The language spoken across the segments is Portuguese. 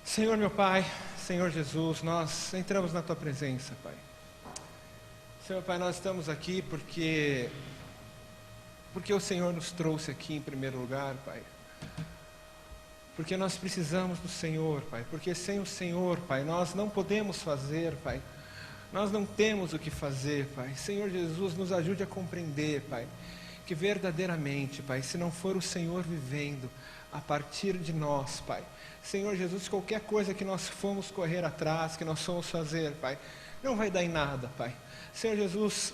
Senhor meu Pai, Senhor Jesus, nós entramos na Tua presença, Pai. Senhor Pai, nós estamos aqui porque o Senhor nos trouxe aqui em primeiro lugar, Pai. Porque nós precisamos do Senhor, Pai. Porque sem o Senhor, Pai, nós não podemos fazer, Pai. Nós não temos o que fazer, Pai. Senhor Jesus, nos ajude a compreender, Pai, que verdadeiramente, Pai, se não for o Senhor vivendo a partir de nós, Pai, Senhor Jesus, qualquer coisa que nós fomos correr atrás, que nós fomos fazer, Pai, não vai dar em nada, Pai. Senhor Jesus,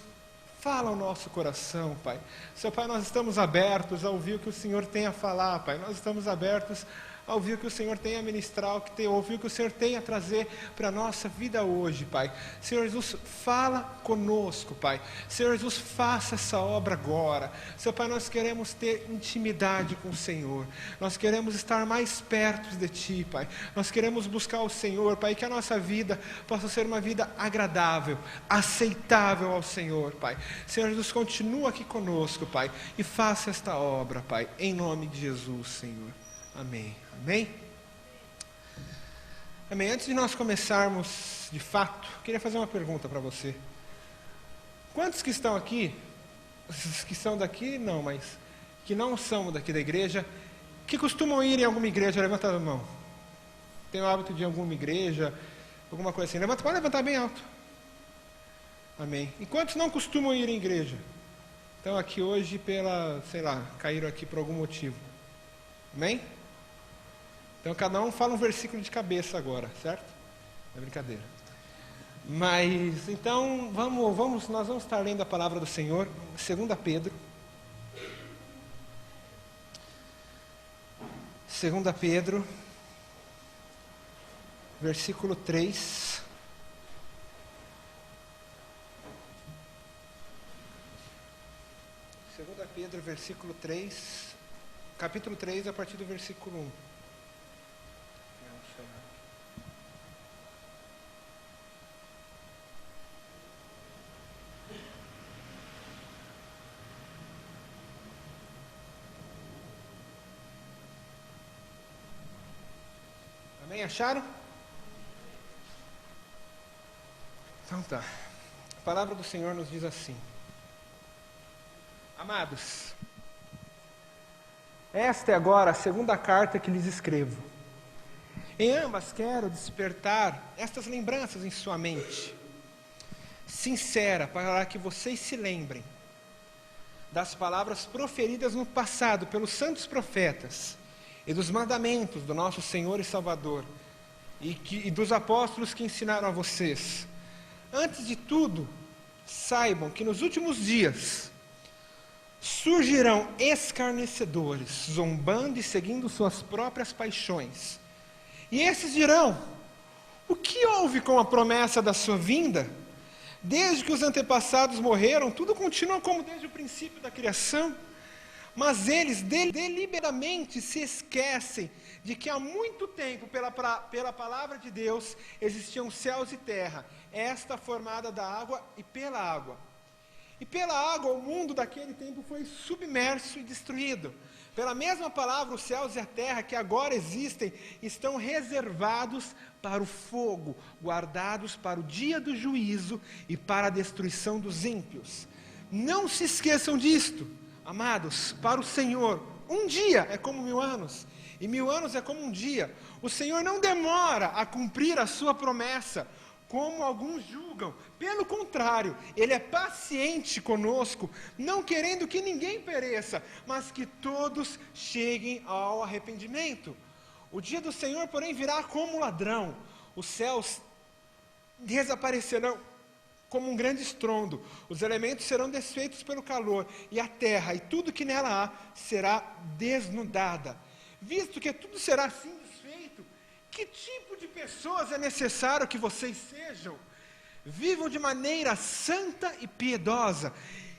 fala ao nosso coração, Pai. Seu Pai, nós estamos abertos a ouvir o que o Senhor tem a falar, Pai. Nós estamos abertos a ouvir o que o Senhor tem a ministrar, ouvir o que o Senhor tem a trazer para a nossa vida hoje, Pai. Senhor Jesus, fala conosco, Pai. Senhor Jesus, faça essa obra agora. Seu Pai, nós queremos ter intimidade com o Senhor. Nós queremos estar mais perto de Ti, Pai. Nós queremos buscar o Senhor, Pai, que a nossa vida possa ser uma vida agradável, aceitável ao Senhor, Pai. Senhor Jesus, continua aqui conosco, Pai, e faça esta obra, Pai, em nome de Jesus, Senhor. Amém. Amém? Amém. Antes de nós começarmos, de fato, queria fazer uma pergunta para você. Quantos que estão aqui, os que são daqui, não, mas que não são daqui da igreja, que costumam ir em alguma igreja, levanta a mão. Tem o hábito de ir em alguma igreja, alguma coisa assim. Pode levantar bem alto. Amém. E quantos não costumam ir em igreja? Estão aqui hoje caíram aqui por algum motivo. Amém? Então cada um fala um versículo de cabeça agora, certo? É brincadeira. Mas então nós vamos estar lendo a palavra do Senhor, 2 Pedro. 2 Pedro, versículo 3. Pedro, versículo 3, capítulo 3, a partir do versículo 1. Amém? Acharam? Então tá. A palavra do Senhor nos diz assim: Amados, esta é agora a segunda carta que lhes escrevo. Em ambas quero despertar estas lembranças em sua mente, sincera, para que vocês se lembrem das palavras proferidas no passado pelos santos profetas e dos mandamentos do nosso Senhor e Salvador e dos apóstolos que ensinaram a vocês. Antes de tudo, saibam que nos últimos dias surgirão escarnecedores, zombando e seguindo suas próprias paixões. E esses dirão: o que houve com a promessa da sua vinda? Desde que os antepassados morreram, tudo continua como desde o princípio da criação. Mas eles deliberadamente se esquecem de que há muito tempo, pela palavra de Deus, existiam céus e terra, esta formada da água e pela água. E pela água o mundo daquele tempo foi submerso e destruído. Pela mesma palavra, os céus e a terra que agora existem estão reservados para o fogo, guardados para o dia do juízo e para a destruição dos ímpios. Não se esqueçam disto, amados. Para o Senhor, um dia é como 1000 anos, e 1000 anos é como um dia. O Senhor não demora a cumprir a sua promessa, como alguns julgam. Pelo contrário, Ele é paciente conosco, não querendo que ninguém pereça, mas que todos cheguem ao arrependimento. O dia do Senhor, porém, virá como ladrão. Os céus desaparecerão como um grande estrondo. Os elementos serão desfeitos pelo calor, e a terra e tudo que nela há será desnudada. Visto que tudo será assim desfeito, que tipo de pessoas é necessário que vocês sejam? Vivam de maneira santa e piedosa,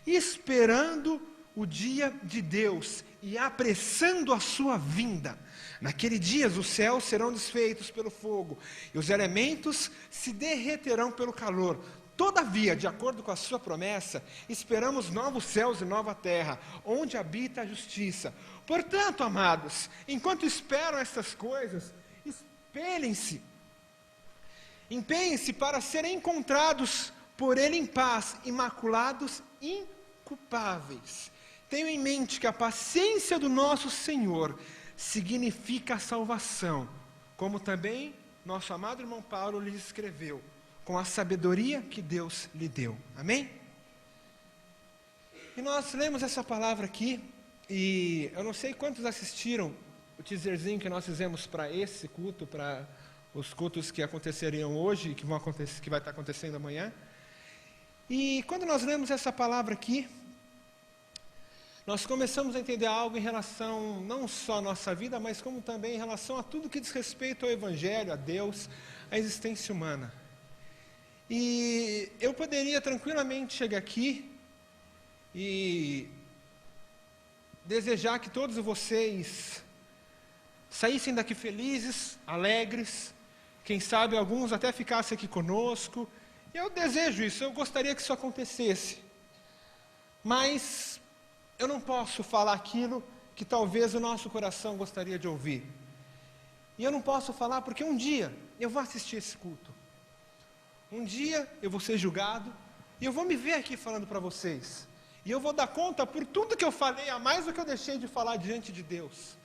esperando o dia de Deus e apressando a sua vinda. Naquele dia os céus serão desfeitos pelo fogo, e os elementos se derreterão pelo calor. Todavia, de acordo com a sua promessa, esperamos novos céus e nova terra, onde habita a justiça. Portanto, amados, enquanto esperam estas coisas, empenhem-se para serem encontrados por Ele em paz, imaculados, inculpáveis. Tenham em mente que a paciência do nosso Senhor significa a salvação, como também nosso amado irmão Paulo lhes escreveu, com a sabedoria que Deus lhe deu. Amém? E nós lemos essa palavra aqui, e eu não sei quantos assistiram o teaserzinho que nós fizemos para esse culto, para os cultos que aconteceriam hoje, que vai estar acontecendo amanhã. E quando nós lemos essa palavra aqui, nós começamos a entender algo em relação, não só à nossa vida, mas como também em relação a tudo que diz respeito ao Evangelho, a Deus, à existência humana. E eu poderia tranquilamente chegar aqui e desejar que todos vocês saíssem daqui felizes, alegres, quem sabe alguns até ficassem aqui conosco. Eu desejo isso, eu gostaria que isso acontecesse. Mas eu não posso falar aquilo que talvez o nosso coração gostaria de ouvir. E eu não posso falar porque um dia eu vou assistir esse culto. Um dia eu vou ser julgado e eu vou me ver aqui falando para vocês. E eu vou dar conta por tudo que eu falei, a mais do que eu deixei de falar diante de Deus.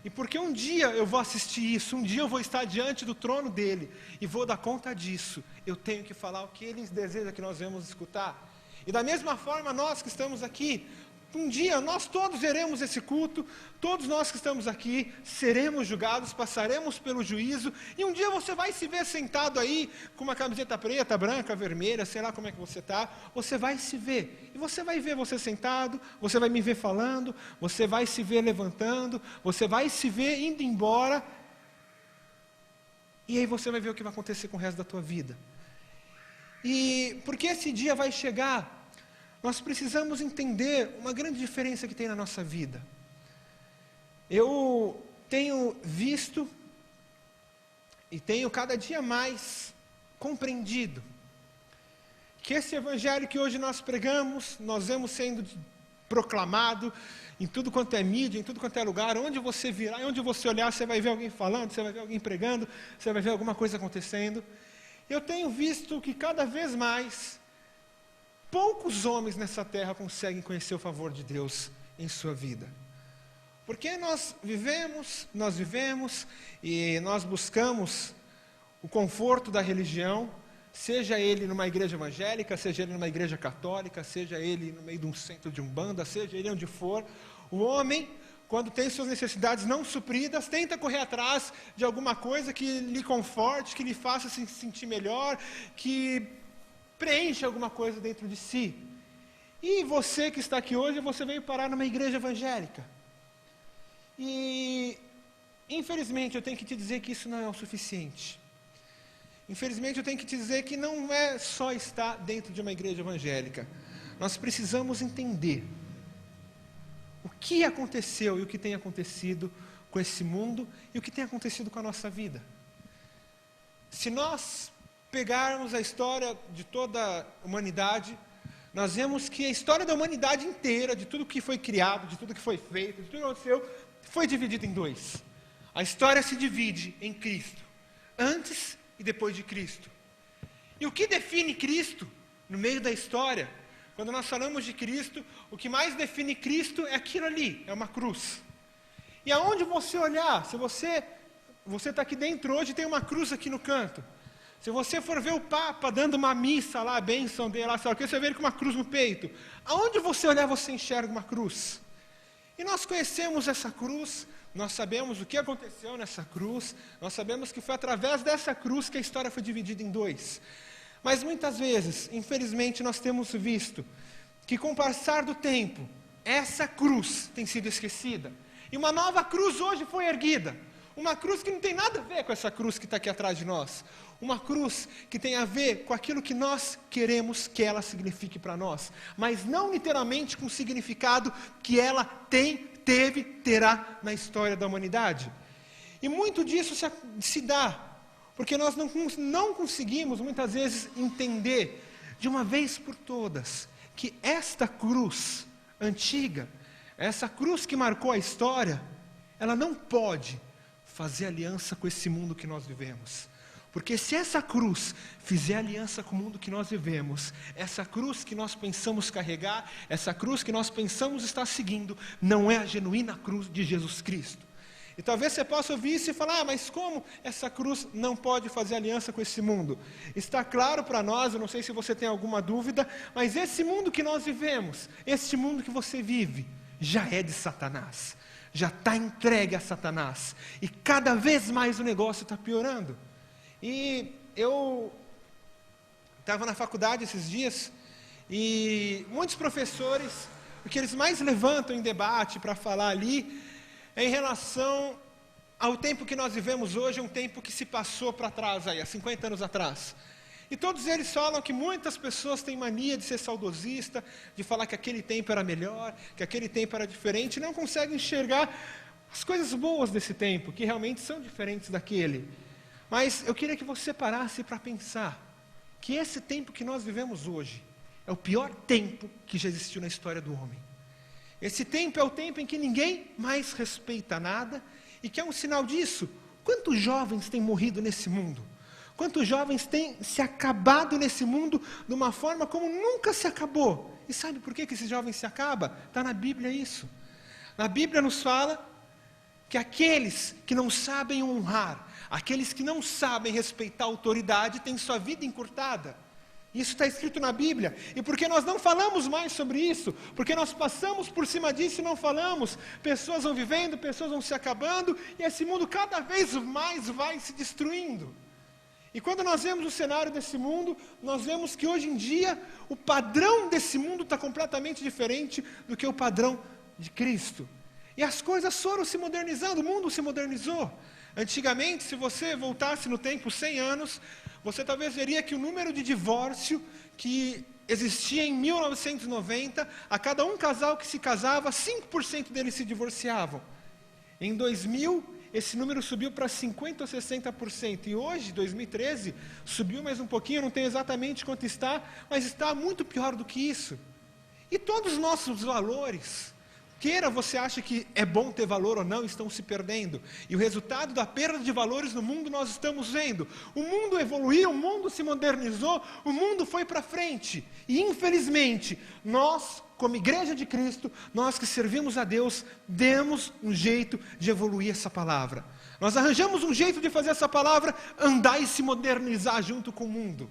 E porque um dia eu vou assistir isso, um dia eu vou estar diante do trono dele e vou dar conta disso. Eu tenho que falar o que ele deseja que nós venhamos escutar. E da mesma forma, nós que estamos aqui, um dia nós todos veremos esse culto, todos nós que estamos aqui seremos julgados, passaremos pelo juízo, e um dia você vai se ver sentado aí, com uma camiseta preta, branca, vermelha, sei lá como é que você está, você vai se ver, e você vai ver você sentado, você vai me ver falando, você vai se ver levantando, você vai se ver indo embora, e aí você vai ver o que vai acontecer com o resto da tua vida. E porque esse dia vai chegar, nós precisamos entender uma grande diferença que tem na nossa vida. Eu tenho visto e tenho cada dia mais compreendido que esse evangelho que hoje nós pregamos, nós vemos sendo proclamado em tudo quanto é mídia, em tudo quanto é lugar, onde você virar, onde você olhar, você vai ver alguém falando, você vai ver alguém pregando, você vai ver alguma coisa acontecendo. Eu tenho visto que cada vez mais poucos homens nessa terra conseguem conhecer o favor de Deus em sua vida. Porque nós vivemos e nós buscamos o conforto da religião, seja ele numa igreja evangélica, seja ele numa igreja católica, seja ele no meio de um centro de umbanda, seja ele onde for. O homem, quando tem suas necessidades não supridas, tenta correr atrás de alguma coisa que lhe conforte, que lhe faça se sentir melhor, que preenche alguma coisa dentro de si. E você que está aqui hoje, você veio parar numa igreja evangélica. E, infelizmente, eu tenho que te dizer que isso não é o suficiente. Infelizmente, eu tenho que te dizer que não é só estar dentro de uma igreja evangélica. Nós precisamos entender o que aconteceu e o que tem acontecido com esse mundo e o que tem acontecido com a nossa vida. Se nós pegarmos a história de toda a humanidade, nós vemos que a história da humanidade inteira, de tudo que foi criado, de tudo que foi feito, de tudo que aconteceu, foi dividida em dois. A história se divide em Cristo, antes e depois de Cristo. E o que define Cristo no meio da história? Quando nós falamos de Cristo, o que mais define Cristo é aquilo ali, é uma cruz. E aonde você olhar, se você está aqui dentro hoje, tem uma cruz aqui no canto. Se você for ver o Papa dando uma missa lá, a bênção dele lá, sabe o que? Você vê ele com uma cruz no peito. Aonde você olhar, você enxerga uma cruz. E nós conhecemos essa cruz, nós sabemos o que aconteceu nessa cruz, nós sabemos que foi através dessa cruz que a história foi dividida em dois. Mas muitas vezes, infelizmente, nós temos visto que com o passar do tempo, essa cruz tem sido esquecida. E uma nova cruz hoje foi erguida. Uma cruz que não tem nada a ver com essa cruz que está aqui atrás de nós. Uma cruz que tem a ver com aquilo que nós queremos que ela signifique para nós. Mas não literalmente com o significado que ela terá na história da humanidade. E muito disso se dá porque nós não conseguimos muitas vezes entender de uma vez por todas, que esta cruz antiga, essa cruz que marcou a história, ela não pode fazer aliança com esse mundo que nós vivemos. Porque se essa cruz fizer aliança com o mundo que nós vivemos, essa cruz que nós pensamos carregar, essa cruz que nós pensamos estar seguindo, não é a genuína cruz de Jesus Cristo. E talvez você possa ouvir isso e falar, mas como essa cruz não pode fazer aliança com esse mundo? Está claro para nós, eu não sei se você tem alguma dúvida, mas esse mundo que nós vivemos, este mundo que você vive, já é de Satanás. Já está entregue a Satanás. E cada vez mais o negócio está piorando. E eu estava na faculdade esses dias, e muitos professores, o que eles mais levantam em debate para falar ali, é em relação ao tempo que nós vivemos hoje, um tempo que se passou para trás, aí, há 50 anos atrás. E todos eles falam que muitas pessoas têm mania de ser saudosista, de falar que aquele tempo era melhor, que aquele tempo era diferente, e não conseguem enxergar as coisas boas desse tempo, que realmente são diferentes daquele. Mas eu queria que você parasse para pensar que esse tempo que nós vivemos hoje é o pior tempo que já existiu na história do homem. Esse tempo é o tempo em que ninguém mais respeita nada, e que é um sinal disso. Quantos jovens têm morrido nesse mundo? Quantos jovens têm se acabado nesse mundo de uma forma como nunca se acabou? E sabe por que esses jovens se acabam? Está na Bíblia isso. Na Bíblia nos fala que aqueles que não sabem honrar, aqueles que não sabem respeitar a autoridade, têm sua vida encurtada. Isso está escrito na Bíblia. E porque nós não falamos mais sobre isso, porque nós passamos por cima disso e não falamos, pessoas vão vivendo, pessoas vão se acabando, e esse mundo cada vez mais vai se destruindo. E quando nós vemos o cenário desse mundo, nós vemos que hoje em dia, o padrão desse mundo está completamente diferente do que o padrão de Cristo. E as coisas foram se modernizando, o mundo se modernizou. Antigamente, se você voltasse no tempo 100 anos, você talvez veria que o número de divórcio que existia em 1990, a cada um casal que se casava, 5% deles se divorciavam. Em 2000, esse número subiu para 50% ou 60%. E hoje, 2013, subiu mais um pouquinho, eu não tenho exatamente quanto está, mas está muito pior do que isso. E todos os nossos valores, queira você acha que é bom ter valor ou não, estão se perdendo. E o resultado da perda de valores no mundo nós estamos vendo. O mundo evoluiu, o mundo se modernizou, o mundo foi para frente. E infelizmente, nós, como igreja de Cristo, nós que servimos a Deus, demos um jeito de evoluir essa palavra. Nós arranjamos um jeito de fazer essa palavra andar e se modernizar junto com o mundo.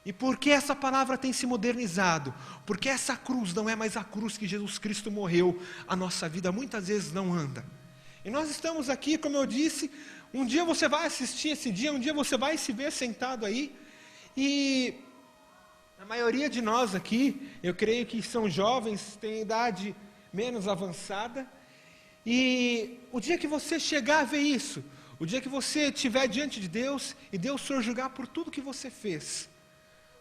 E por que essa palavra tem se modernizado? Porque essa cruz não é mais a cruz que Jesus Cristo morreu. A nossa vida muitas vezes não anda. E nós estamos aqui, como eu disse, um dia você vai assistir esse dia, um dia você vai se ver sentado aí. E a maioria de nós aqui, eu creio que são jovens, têm idade menos avançada. E o dia que você chegar a ver isso, o dia que você estiver diante de Deus, e Deus for julgar por tudo que você fez,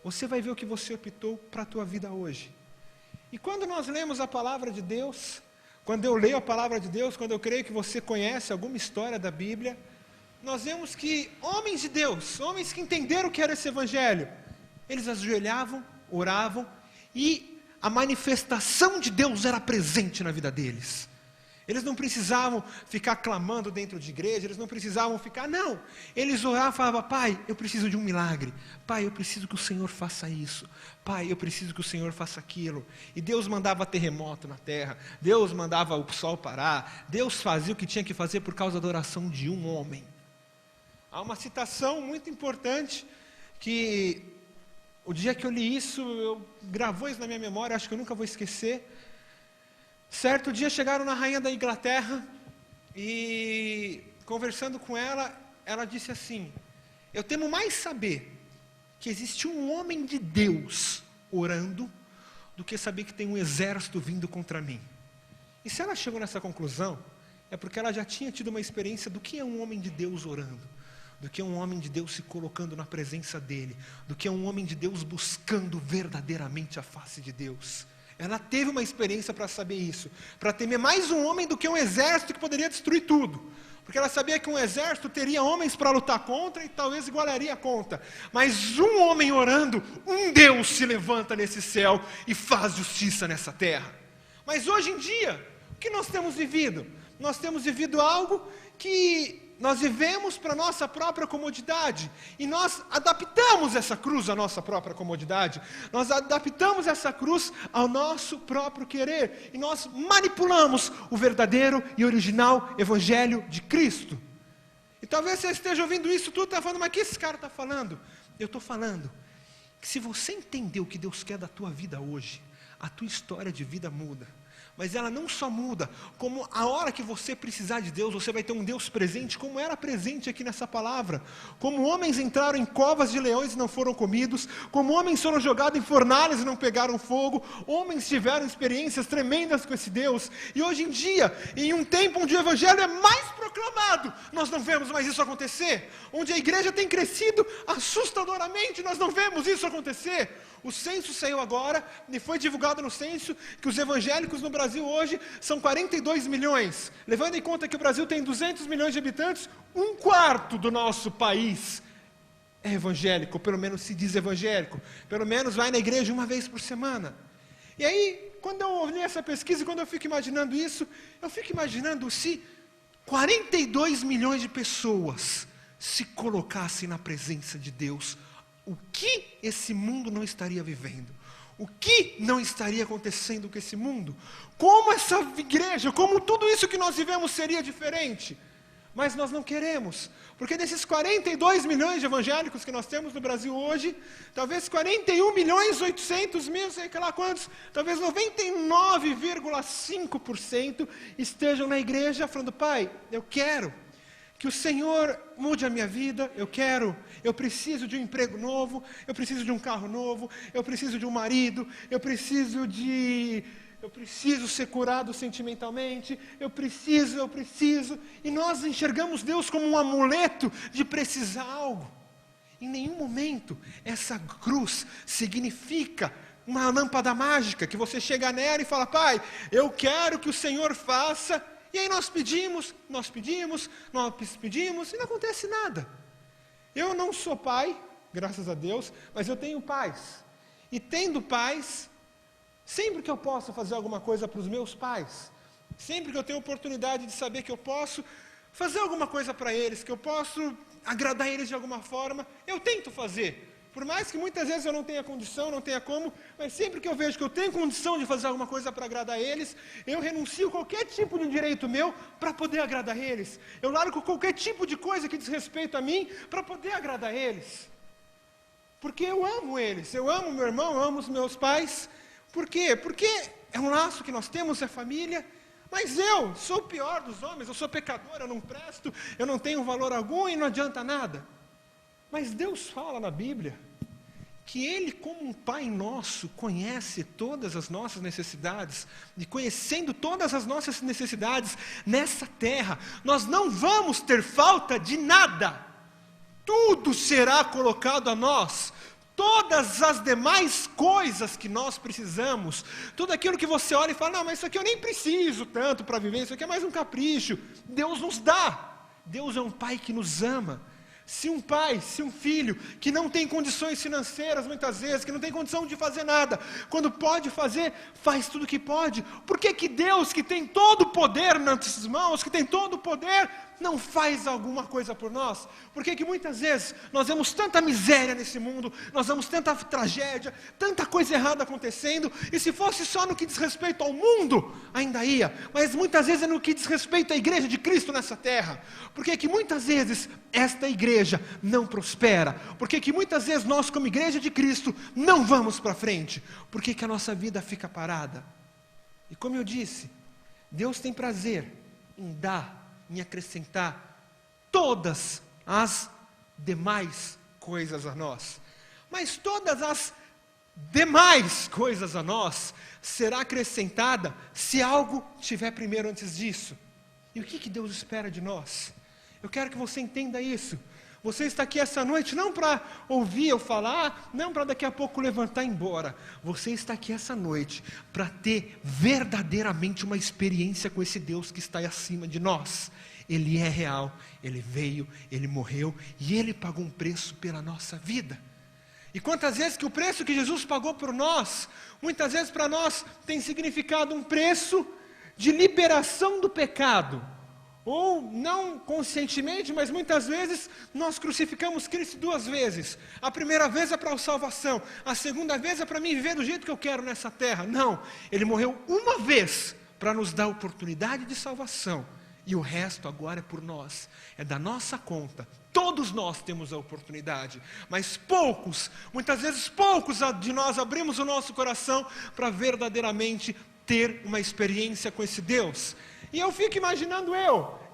você vai ver o que você optou para a tua vida hoje. E quando nós lemos a palavra de Deus, quando eu leio a palavra de Deus, quando eu creio que você conhece alguma história da Bíblia, nós vemos que homens de Deus, homens que entenderam o que era esse evangelho, eles ajoelhavam, oravam, e a manifestação de Deus era presente na vida deles. Eles não precisavam ficar clamando dentro de igreja, eles não precisavam ficar, não. Eles oravam e falavam, Pai, eu preciso de um milagre. Pai, eu preciso que o Senhor faça isso. Pai, eu preciso que o Senhor faça aquilo. E Deus mandava terremoto na terra, Deus mandava o sol parar, Deus fazia o que tinha que fazer por causa da oração de um homem. Há uma citação muito importante, que o dia que eu li isso, gravou isso na minha memória, acho que eu nunca vou esquecer. Certo dia chegaram na rainha da Inglaterra e, conversando com ela, ela disse assim, eu temo mais saber que existe um homem de Deus orando do que saber que tem um exército vindo contra mim. E se ela chegou nessa conclusão, é porque ela já tinha tido uma experiência do que é um homem de Deus orando, do que é um homem de Deus se colocando na presença dele, do que é um homem de Deus buscando verdadeiramente a face de Deus. Ela teve uma experiência para saber isso, para temer mais um homem do que um exército que poderia destruir tudo. porque ela sabia que um exército teria homens para lutar contra e talvez igualaria a conta. Mas um homem orando, um Deus se levanta nesse céu e faz justiça nessa terra. Mas hoje em dia, o que nós temos vivido? Nós temos vivido algo que nós vivemos para a nossa própria comodidade, e nós adaptamos essa cruz à nossa própria comodidade, nós adaptamos essa cruz ao nosso próprio querer, e nós manipulamos o verdadeiro e original Evangelho de Cristo. E talvez você esteja ouvindo isso tudo, está falando, mas o que esse cara está falando? Eu estou falando que se você entender o que Deus quer da tua vida hoje, a tua história de vida muda. Mas ela não só muda, como a hora que você precisar de Deus, você vai ter um Deus presente, como era presente aqui nessa palavra. Como homens entraram em covas de leões e não foram comidos, como homens foram jogados em fornalhas e não pegaram fogo, homens tiveram experiências tremendas com esse Deus. E hoje em dia, em um tempo onde o Evangelho é mais proclamado, nós não vemos mais isso acontecer. Onde a igreja tem crescido assustadoramente, nós não vemos isso acontecer. O censo saiu agora, e foi divulgado no censo, que os evangélicos no Brasil hoje são 42 milhões. Levando em conta que o Brasil tem 200 milhões de habitantes, 1/4 do nosso país é evangélico, pelo menos se diz evangélico. Pelo menos vai na igreja uma vez por semana. E aí, quando eu olhei essa pesquisa, quando eu fico imaginando isso, eu fico imaginando se 42 milhões de pessoas se colocassem na presença de Deus, o que esse mundo não estaria vivendo? O que não estaria acontecendo com esse mundo? Como essa igreja, como tudo isso que nós vivemos seria diferente? Mas nós não queremos, porque desses 42 milhões de evangélicos que nós temos no Brasil hoje, talvez 41 milhões 800 mil, sei lá quantos, talvez 99,5% estejam na igreja falando, Pai, eu quero que o Senhor mude a minha vida, eu preciso de um emprego novo, eu preciso de um carro novo, eu preciso de um marido, eu preciso ser curado sentimentalmente, eu preciso, e nós enxergamos Deus como um amuleto de precisar algo. Em nenhum momento essa cruz significa uma lâmpada mágica, que você chega nela e fala, Pai, eu quero que o Senhor faça. E aí nós pedimos, e não acontece nada. Eu não sou pai, graças a Deus, mas eu tenho pais. E tendo pais, sempre que eu posso fazer alguma coisa para os meus pais, sempre que eu tenho oportunidade de saber que eu posso fazer alguma coisa para eles, que eu posso agradar eles de alguma forma, eu tento fazer. Por mais que muitas vezes eu não tenha condição, não tenha como, mas sempre que eu vejo que eu tenho condição de fazer alguma coisa para agradar eles, eu renuncio qualquer tipo de direito meu para poder agradar eles. Eu largo qualquer tipo de coisa que diz respeito a mim para poder agradar eles. Porque eu amo eles, eu amo meu irmão, eu amo os meus pais. Por quê? Porque é um laço que nós temos, é família. Mas eu sou o pior dos homens, eu sou pecador, eu não presto, eu não tenho valor algum e não adianta nada. Mas Deus fala na Bíblia que Ele, como um Pai nosso, conhece todas as nossas necessidades, e conhecendo todas as nossas necessidades nessa terra, nós não vamos ter falta de nada, tudo será colocado a nós, todas as demais coisas que nós precisamos, tudo aquilo que você olha e fala, não, mas isso aqui eu nem preciso tanto para viver, isso aqui é mais um capricho, Deus nos dá, Deus é um Pai que nos ama. Se um pai, se um filho que não tem condições financeiras muitas vezes, que não tem condição de fazer nada, quando pode fazer, faz tudo o que pode, por que Deus, que tem todo o poder nas mãos, que tem todo o poder, não faz alguma coisa por nós? Por que muitas vezes nós vemos tanta miséria nesse mundo, nós vemos tanta tragédia, tanta coisa errada acontecendo, e se fosse só no que diz respeito ao mundo, ainda ia, mas muitas vezes é no que diz respeito à igreja de Cristo nessa terra. Por que muitas vezes esta igreja não prospera? Por que muitas vezes nós, como igreja de Cristo, não vamos para frente? Por que a nossa vida fica parada? E como eu disse, Deus tem prazer em dar, em acrescentar todas as demais coisas a nós. Mas todas as demais coisas a nós será acrescentada se algo tiver primeiro antes disso. E o que Deus espera de nós? Eu quero que você entenda isso. Você está aqui essa noite não para ouvir eu falar, não para daqui a pouco levantar e ir embora. Você está aqui essa noite para ter verdadeiramente uma experiência com esse Deus que está acima de nós. Ele é real, Ele veio, Ele morreu e Ele pagou um preço pela nossa vida. E quantas vezes que o preço que Jesus pagou por nós, muitas vezes para nós tem significado um preço de liberação do pecado. Ou não conscientemente, mas muitas vezes nós crucificamos Cristo 2 vezes. A primeira vez é para a salvação, a segunda vez é para mim viver do jeito que eu quero nessa terra. Não, Ele morreu uma vez para nos dar a oportunidade de salvação. E o resto agora é por nós, é da nossa conta. Todos nós temos a oportunidade, mas poucos, muitas vezes poucos de nós abrimos o nosso coração para verdadeiramente ter uma experiência com esse Deus. E eu fico imaginando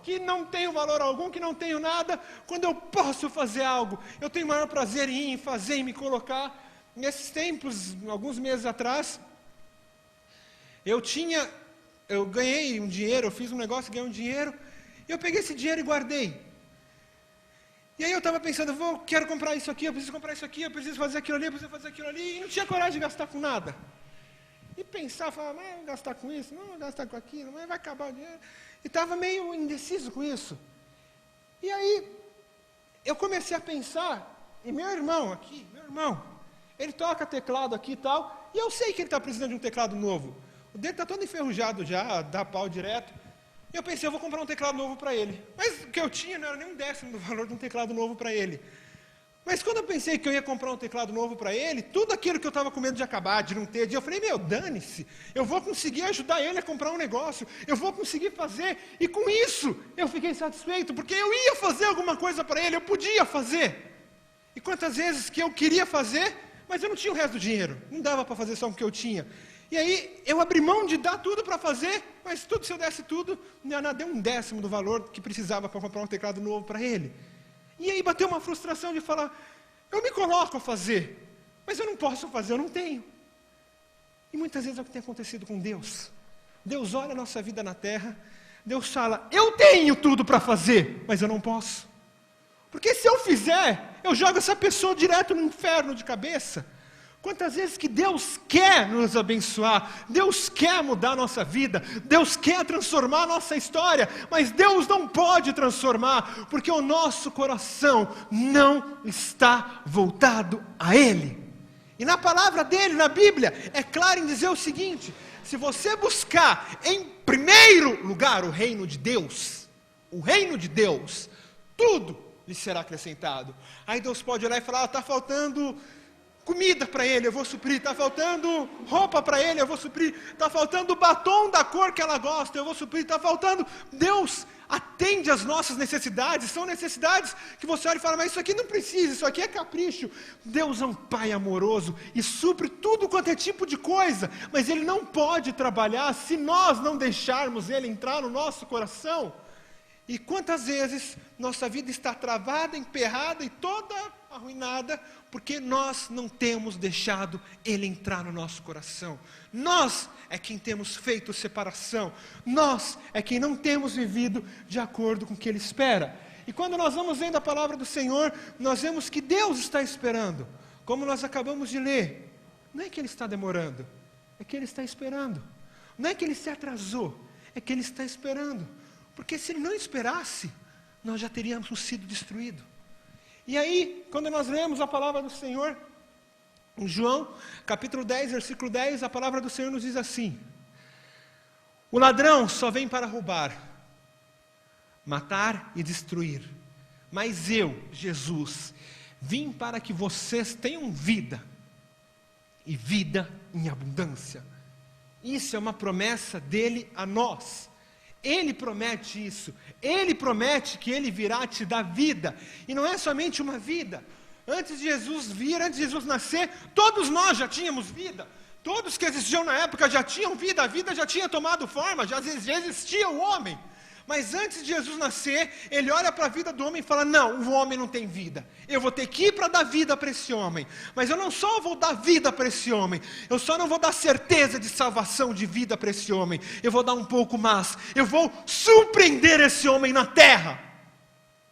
que não tenho valor algum, que não tenho nada, quando eu posso fazer algo, eu tenho o maior prazer em fazer, em me colocar. Nesses tempos, alguns meses atrás, eu ganhei um dinheiro, eu fiz um negócio, ganhei um dinheiro, e eu peguei esse dinheiro e guardei. E aí eu estava pensando, quero comprar isso aqui, eu preciso comprar isso aqui, eu preciso fazer aquilo ali, eu preciso fazer aquilo ali, e não tinha coragem de gastar com nada. E pensar, falar, mas vou gastar com isso, não vou gastar com aquilo, mas vai acabar o dinheiro. E estava meio indeciso com isso. E aí, eu comecei a pensar, e meu irmão, ele toca teclado aqui e tal, e eu sei que ele está precisando de um teclado novo. O dele está todo enferrujado já, dá pau direto. E eu pensei, eu vou comprar um teclado novo para ele. Mas o que eu tinha não era nem um décimo do valor de um teclado novo para ele. Mas quando eu pensei que eu ia comprar um teclado novo para ele, tudo aquilo que eu estava com medo de acabar, de não ter, eu falei, dane-se, eu vou conseguir ajudar ele a comprar um negócio, eu vou conseguir fazer, e com isso eu fiquei satisfeito, porque eu ia fazer alguma coisa para ele, eu podia fazer. E quantas vezes que eu queria fazer, mas eu não tinha o resto do dinheiro, não dava para fazer só o que eu tinha. E aí eu abri mão de dar tudo para fazer, mas se eu desse tudo, não deu um décimo do valor que precisava para comprar um teclado novo para ele. E aí bateu uma frustração de falar, eu me coloco a fazer, mas eu não posso fazer, eu não tenho. E muitas vezes é o que tem acontecido com Deus. Deus olha a nossa vida na terra, Deus fala, eu tenho tudo para fazer, mas eu não posso. Porque se eu fizer, eu jogo essa pessoa direto no inferno de cabeça. Quantas vezes que Deus quer nos abençoar, Deus quer mudar a nossa vida, Deus quer transformar a nossa história, mas Deus não pode transformar, porque o nosso coração não está voltado a Ele. E na palavra dele, na Bíblia, é claro em dizer o seguinte, se você buscar em primeiro lugar o reino de Deus, tudo lhe será acrescentado. Aí Deus pode olhar e falar, está faltando comida para ele, eu vou suprir, está faltando roupa para ele, eu vou suprir, está faltando batom da cor que ela gosta, eu vou suprir, está faltando. Deus atende às nossas necessidades, são necessidades que você olha e fala, mas isso aqui não precisa, isso aqui é capricho. Deus é um Pai amoroso e supre tudo quanto é tipo de coisa, mas Ele não pode trabalhar se nós não deixarmos Ele entrar no nosso coração. E quantas vezes nossa vida está travada, emperrada e toda arruinada, porque nós não temos deixado Ele entrar no nosso coração. Nós é quem temos feito separação. Nós é quem não temos vivido de acordo com o que Ele espera. E quando nós vamos lendo a palavra do Senhor, nós vemos que Deus está esperando. Como nós acabamos de ler. Não é que Ele está demorando, é que Ele está esperando. Não é que Ele se atrasou, é que Ele está esperando. Porque se Ele não esperasse, nós já teríamos sido destruídos. E aí, quando nós lemos a palavra do Senhor, em João, capítulo 10, versículo 10, a palavra do Senhor nos diz assim: o ladrão só vem para roubar, matar e destruir. Mas eu, Jesus, vim para que vocês tenham vida, e vida em abundância. Isso é uma promessa dele a nós. Ele promete isso, Ele promete que Ele virá te dar vida, e não é somente uma vida. Antes de Jesus vir, antes de Jesus nascer, todos nós já tínhamos vida, todos que existiam na época já tinham vida, a vida já tinha tomado forma, já existia o homem. Mas antes de Jesus nascer, Ele olha para a vida do homem e fala, não, o homem não tem vida, eu vou ter que ir para dar vida para esse homem, mas eu não só vou dar vida para esse homem, eu só não vou dar certeza de salvação de vida para esse homem, eu vou dar um pouco mais, eu vou surpreender esse homem na terra.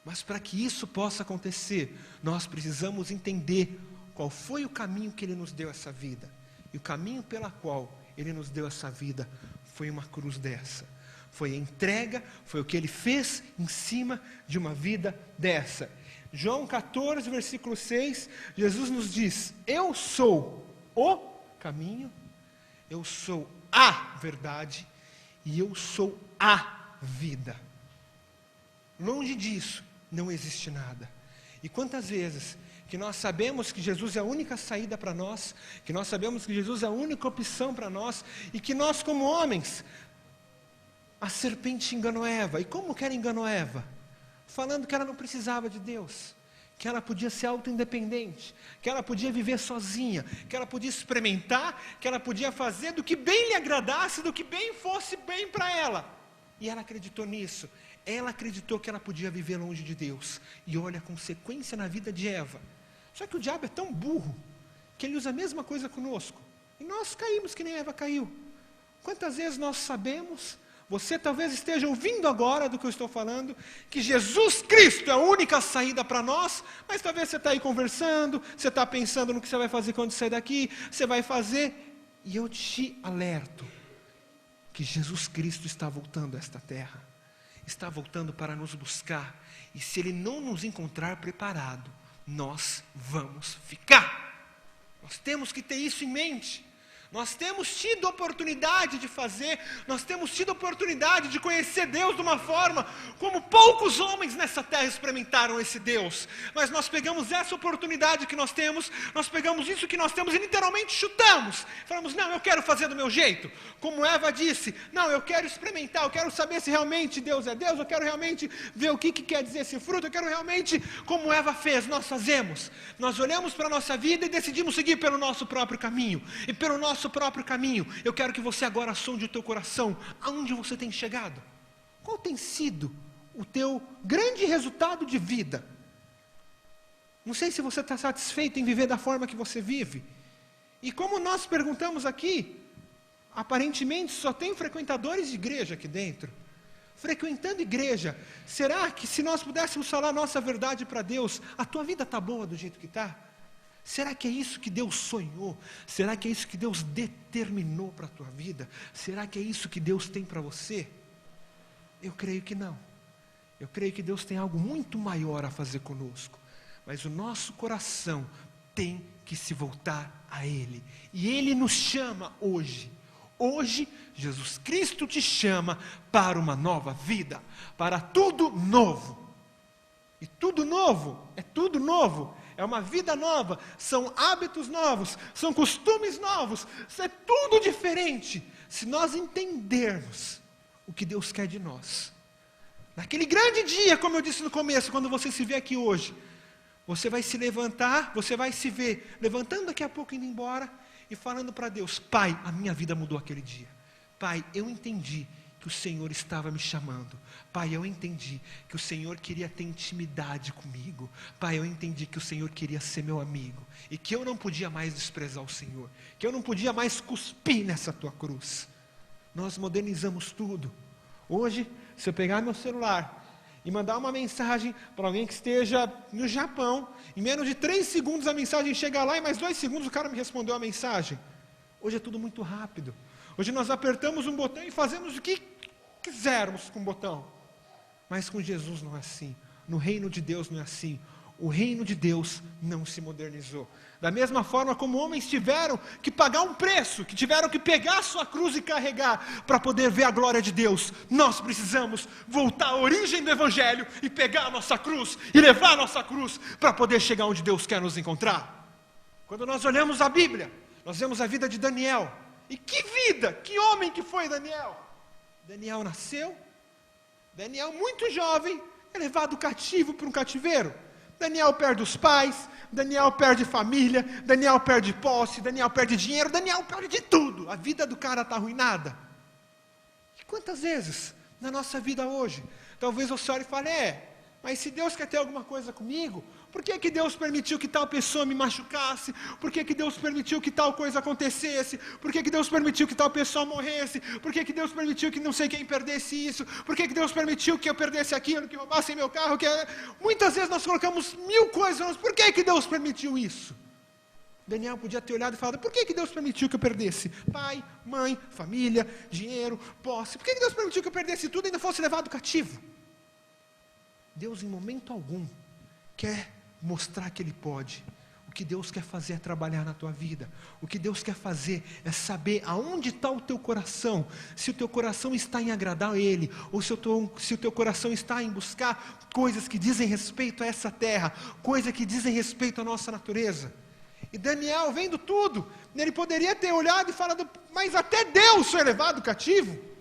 Mas para que isso possa acontecer, nós precisamos entender qual foi o caminho que Ele nos deu essa vida, e o caminho pela qual Ele nos deu essa vida foi uma cruz dessa. Foi a entrega, foi o que ele fez em cima de uma vida dessa. João 14, versículo 6, Jesus nos diz: eu sou o caminho, eu sou a verdade e eu sou a vida. Longe disso não existe nada. E quantas vezes que nós sabemos que Jesus é a única saída para nós, que nós sabemos que Jesus é a única opção para nós, e que nós como homens, a serpente enganou Eva. E como que ela enganou Eva? Falando que ela não precisava de Deus, que ela podia ser auto-independente, que ela podia viver sozinha, que ela podia experimentar, que ela podia fazer do que bem lhe agradasse, do que bem fosse bem para ela. E ela acreditou nisso. Ela acreditou que ela podia viver longe de Deus. E olha a consequência na vida de Eva. Só que o diabo é tão burro que ele usa a mesma coisa conosco. E nós caímos que nem Eva caiu. Quantas vezes nós sabemos, você talvez esteja ouvindo agora do que eu estou falando, que Jesus Cristo é a única saída para nós, mas talvez você está aí conversando, você está pensando no que você vai fazer quando sair daqui, você vai fazer, e eu te alerto, que Jesus Cristo está voltando a esta terra, está voltando para nos buscar, e se Ele não nos encontrar preparado, nós vamos ficar. Nós temos que ter isso em mente. Nós temos tido oportunidade de fazer, nós temos tido oportunidade de conhecer Deus de uma forma como poucos homens nessa terra experimentaram esse Deus. Mas nós pegamos essa oportunidade que nós temos, nós pegamos isso que nós temos e literalmente chutamos. Falamos, não, eu quero fazer do meu jeito. Como Eva disse, não, eu quero experimentar, eu quero saber se realmente Deus é Deus, eu quero realmente ver o que quer dizer esse fruto, eu quero realmente, como Eva fez, nós fazemos. Nós olhamos para a nossa vida e decidimos seguir pelo nosso próprio caminho. E pelo nosso próprio caminho, eu quero que você agora sonde o teu coração, aonde você tem chegado, qual tem sido o teu grande resultado de vida? Não sei se você está satisfeito em viver da forma que você vive, e como nós perguntamos aqui, aparentemente só tem frequentadores de igreja aqui dentro, frequentando igreja. Será que se nós pudéssemos falar a nossa verdade para Deus, a tua vida está boa do jeito que está? Será que é isso que Deus sonhou? Será que é isso que Deus determinou para a tua vida? Será que é isso que Deus tem para você? Eu creio que não. Eu creio que Deus tem algo muito maior a fazer conosco. Mas o nosso coração tem que se voltar a Ele. E Ele nos chama hoje. Hoje, Jesus Cristo te chama para uma nova vida, para tudo novo. E tudo novo, é tudo novo. É uma vida nova, são hábitos novos, são costumes novos, isso é tudo diferente. Se nós entendermos o que Deus quer de nós, naquele grande dia, como eu disse no começo, quando você se vê aqui hoje, você vai se levantar, você vai se ver levantando daqui a pouco, indo embora e falando para Deus, Pai, a minha vida mudou aquele dia. Pai, eu entendi que o Senhor estava me chamando. Pai, eu entendi que o Senhor queria ter intimidade comigo. Pai, eu entendi que o Senhor queria ser meu amigo. E que eu não podia mais desprezar o Senhor. Que eu não podia mais cuspir nessa tua cruz. Nós modernizamos tudo. Hoje, se eu pegar meu celular e mandar uma mensagem para alguém que esteja no Japão, em menos de 3 segundos a mensagem chega lá e mais 2 segundos o cara me respondeu a mensagem. Hoje é tudo muito rápido. Hoje nós apertamos um botão e fazemos o que quisermos com o botão. Mas com Jesus não é assim. No reino de Deus não é assim. O reino de Deus não se modernizou. Da mesma forma como homens tiveram que pagar um preço, que tiveram que pegar a sua cruz e carregar para poder ver a glória de Deus, nós precisamos voltar à origem do Evangelho e pegar a nossa cruz e levar a nossa cruz para poder chegar onde Deus quer nos encontrar. Quando nós olhamos a Bíblia, nós vemos a vida de Daniel. E que vida, que homem que foi Daniel? Daniel nasceu, Daniel muito jovem, é levado cativo para um cativeiro. Daniel perde os pais, Daniel perde família, Daniel perde posse, Daniel perde dinheiro, Daniel perde de tudo. A vida do cara está arruinada. E quantas vezes na nossa vida hoje, talvez você olhe e fale, mas se Deus quer ter alguma coisa comigo, por que Deus permitiu que tal pessoa me machucasse? Por que Deus permitiu que tal coisa acontecesse? Por que Deus permitiu que tal pessoa morresse? Por que Deus permitiu que não sei quem perdesse isso? Por que Deus permitiu que eu perdesse aquilo, que roubassem meu carro? Muitas vezes nós colocamos 1000 coisas, por que Deus permitiu isso? Daniel podia ter olhado e falado, por que Deus permitiu que eu perdesse pai, mãe, família, dinheiro, posse? Por que Deus permitiu que eu perdesse tudo e ainda fosse levado cativo? Deus, em momento algum, quer mostrar que Ele pode. O que Deus quer fazer é trabalhar na tua vida. O que Deus quer fazer é saber aonde está o teu coração. Se o teu coração está em agradar a Ele, ou se o teu coração está em buscar coisas que dizem respeito a essa terra, coisas que dizem respeito à nossa natureza. E Daniel, vendo tudo, ele poderia ter olhado e falado, mas até Deus foi levado cativo.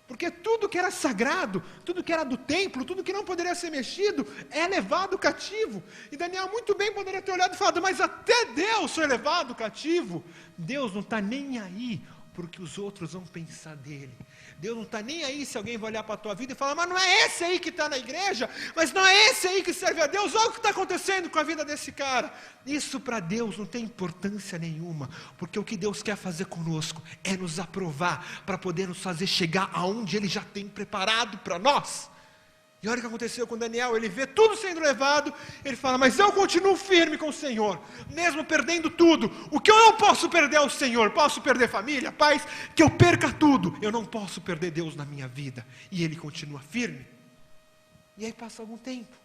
Porque tudo que era sagrado, tudo que era do templo, tudo que não poderia ser mexido, é levado cativo. E Daniel muito bem poderia ter olhado e falado, mas até Deus foi levado cativo. Deus não está nem aí porque os outros vão pensar dele. Deus não está nem aí se alguém vai olhar para a tua vida e falar, mas não é esse aí que está na igreja, mas não é esse aí que serve a Deus, olha o que está acontecendo com a vida desse cara. Isso para Deus não tem importância nenhuma, porque o que Deus quer fazer conosco é nos aprovar, para poder nos fazer chegar aonde Ele já tem preparado para nós. E olha o que aconteceu com Daniel, ele vê tudo sendo levado, ele fala, mas eu continuo firme com o Senhor, mesmo perdendo tudo. O que eu não posso perder é o Senhor. Posso perder família, paz, que eu perca tudo, eu não posso perder Deus na minha vida. E ele continua firme. E aí passa algum tempo,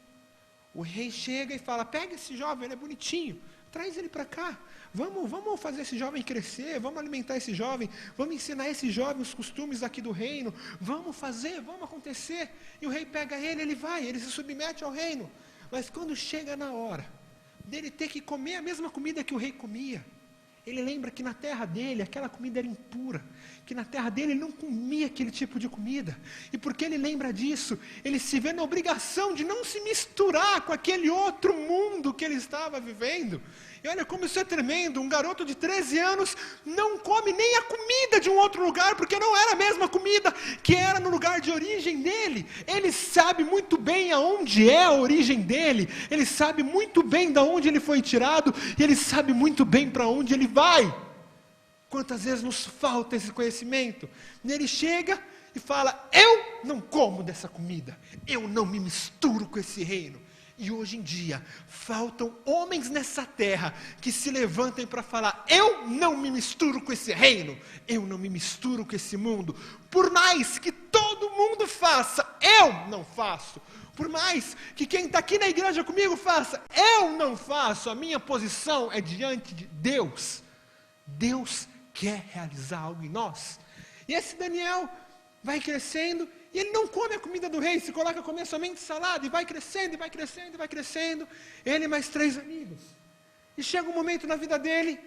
o rei chega e fala, pega esse jovem, ele é bonitinho, traz ele para cá. Vamos fazer esse jovem crescer, vamos alimentar esse jovem, vamos ensinar esse jovem os costumes aqui do reino, vamos acontecer. E o rei pega ele se submete ao reino. Mas quando chega na hora dele ter que comer a mesma comida que o rei comia, ele lembra que na terra dele aquela comida era impura, que na terra dele ele não comia aquele tipo de comida. E porque ele lembra disso, ele se vê na obrigação de não se misturar com aquele outro mundo que ele estava vivendo. E olha como isso é tremendo, um garoto de 13 anos não come nem a comida de um outro lugar, porque não era a mesma comida que era no lugar de origem dele. Ele sabe muito bem aonde é a origem dele, ele sabe muito bem de onde ele foi tirado, e ele sabe muito bem para onde ele vai. Quantas vezes nos falta esse conhecimento? E ele chega e fala, eu não como dessa comida, eu não me misturo com esse reino. E hoje em dia, faltam homens nessa terra que se levantem para falar, eu não me misturo com esse reino, eu não me misturo com esse mundo, por mais que todo mundo faça, eu não faço, por mais que quem está aqui na igreja comigo faça, eu não faço, a minha posição é diante de Deus. Deus quer realizar algo em nós. E esse Daniel vai crescendo, e ele não come a comida do rei, se coloca a comer somente salada, e vai crescendo, e vai crescendo, e vai crescendo, ele e mais 3 amigos. E chega um momento na vida dele,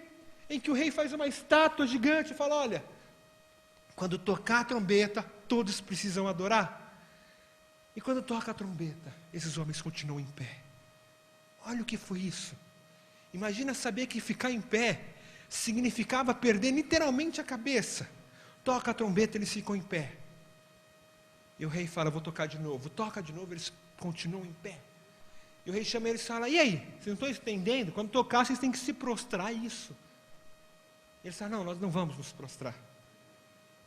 em que o rei faz uma estátua gigante, e fala, olha, quando tocar a trombeta, todos precisam adorar. E quando toca a trombeta, esses homens continuam em pé. Olha o que foi isso. Imagina saber que ficar em pé significava perder literalmente a cabeça. Toca a trombeta, eles ficam em pé. E o rei fala, vou tocar de novo. Toca de novo, eles continuam em pé. E o rei chama eles e fala, e aí, vocês não estão entendendo? Quando tocar, vocês têm que se prostrar isso. E eles falam, não, nós não vamos nos prostrar.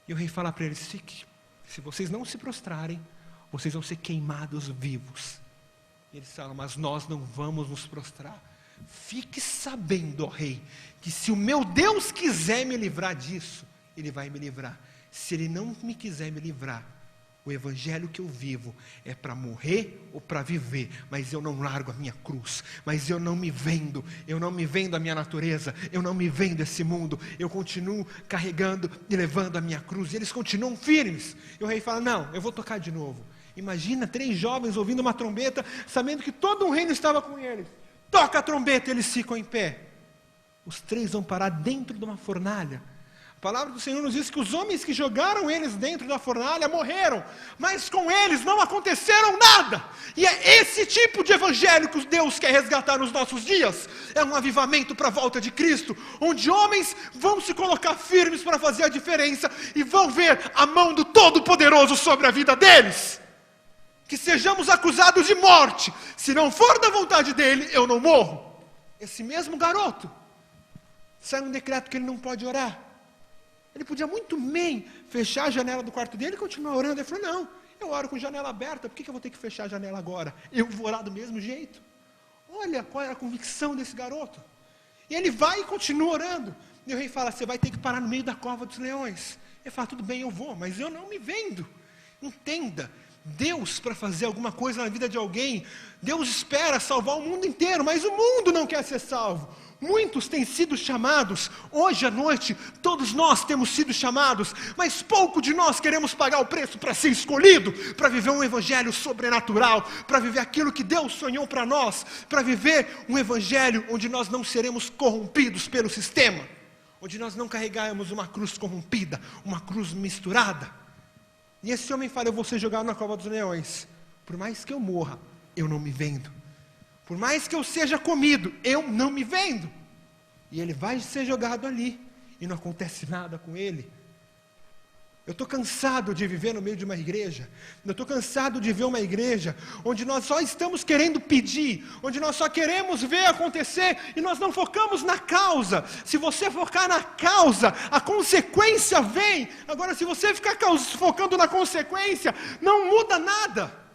E o rei fala para eles, se vocês não se prostrarem, vocês vão ser queimados vivos. E eles falam, mas nós não vamos nos prostrar. Fique sabendo, ó rei, que se o meu Deus quiser me livrar disso, Ele vai me livrar. Se Ele não me quiser me livrar, o evangelho que eu vivo é para morrer ou para viver, mas eu não largo a minha cruz, mas eu não me vendo a minha natureza, eu não me vendo esse mundo, eu continuo carregando e levando a minha cruz, e eles continuam firmes. E o rei fala, não, eu vou tocar de novo. Imagina 3 jovens ouvindo uma trombeta, sabendo que todo um reino estava com eles. Toca a trombeta, eles ficam em pé. Os 3 vão parar dentro de uma fornalha. A palavra do Senhor nos diz que os homens que jogaram eles dentro da fornalha morreram, mas com eles não aconteceram nada. E é esse tipo de evangelho que Deus quer resgatar nos nossos dias. É um avivamento para a volta de Cristo, onde homens vão se colocar firmes para fazer a diferença e vão ver a mão do Todo-Poderoso sobre a vida deles. Que sejamos acusados de morte, se não for da vontade dele, eu não morro. Esse mesmo garoto, sai um decreto que ele não pode orar. Ele podia muito bem fechar a janela do quarto dele e continuar orando. Ele falou, não, eu oro com janela aberta, por que eu vou ter que fechar a janela agora? Eu vou orar do mesmo jeito. Olha qual era a convicção desse garoto. E ele vai e continua orando. E o rei fala, você vai ter que parar no meio da cova dos leões. Ele fala, tudo bem, eu vou, mas eu não me vendo. Entenda, Deus, para fazer alguma coisa na vida de alguém, Deus espera salvar o mundo inteiro, mas o mundo não quer ser salvo. Muitos têm sido chamados, hoje à noite, todos nós temos sido chamados, mas pouco de nós queremos pagar o preço para ser escolhido, para viver um evangelho sobrenatural, para viver aquilo que Deus sonhou para nós, para viver um evangelho onde nós não seremos corrompidos pelo sistema, onde nós não carregaremos uma cruz corrompida, uma cruz misturada. E esse homem fala, eu vou ser jogado na cova dos leões, por mais que eu morra, eu não me vendo. Por mais que eu seja comido, eu não me vendo. E ele vai ser jogado ali, e não acontece nada com ele. Eu estou cansado de viver no meio de uma igreja, eu estou cansado de ver uma igreja, onde nós só estamos querendo pedir, onde nós só queremos ver acontecer, e nós não focamos na causa. Se você focar na causa, a consequência vem. Agora, se você ficar focando na consequência, não muda nada.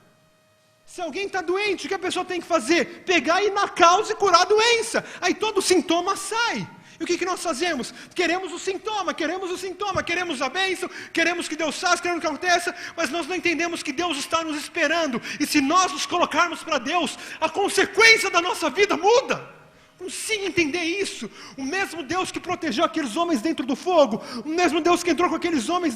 Se alguém está doente, o que a pessoa tem que fazer? Pegar e ir na causa e curar a doença. Aí todo o sintoma sai. E o que nós fazemos? Queremos o sintoma, queremos a bênção, queremos que Deus faça, queremos que aconteça, mas nós não entendemos que Deus está nos esperando. E se nós nos colocarmos para Deus, a consequência da nossa vida muda. Consiga entender isso. O mesmo Deus que protegeu aqueles homens dentro do fogo, o mesmo Deus que entrou com aqueles homens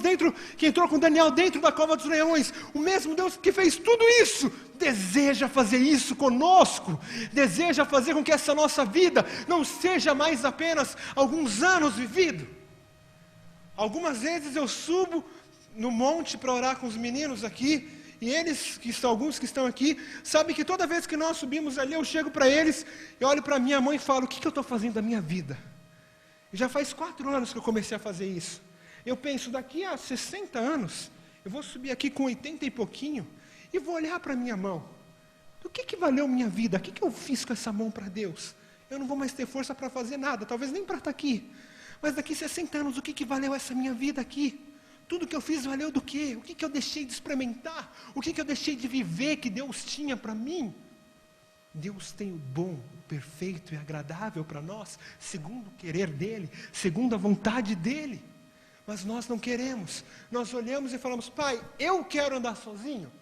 que entrou com Daniel dentro da cova dos leões, o mesmo Deus que fez tudo isso, deseja fazer isso conosco, deseja fazer com que essa nossa vida não seja mais apenas alguns anos vividos. Algumas vezes eu subo no monte para orar com os meninos aqui, e eles, alguns que estão aqui, sabem que toda vez que nós subimos ali, eu chego para eles, eu olho para minha mãe e falo, o que eu estou fazendo da minha vida? E já faz 4 anos que eu comecei a fazer isso. Eu penso, daqui a 60 anos, eu vou subir aqui com 80 e pouquinho, e vou olhar para minha mão. Do que valeu minha vida? O que eu fiz com essa mão para Deus? Eu não vou mais ter força para fazer nada, talvez nem para estar aqui. Mas daqui a 60 anos, o que valeu essa minha vida aqui? Tudo que eu fiz valeu do quê? O que eu deixei de experimentar? O que eu deixei de viver que Deus tinha para mim? Deus tem o bom, o perfeito e agradável para nós, segundo o querer dEle, segundo a vontade dEle. Mas nós não queremos. Nós olhamos e falamos, Pai, eu quero andar sozinho.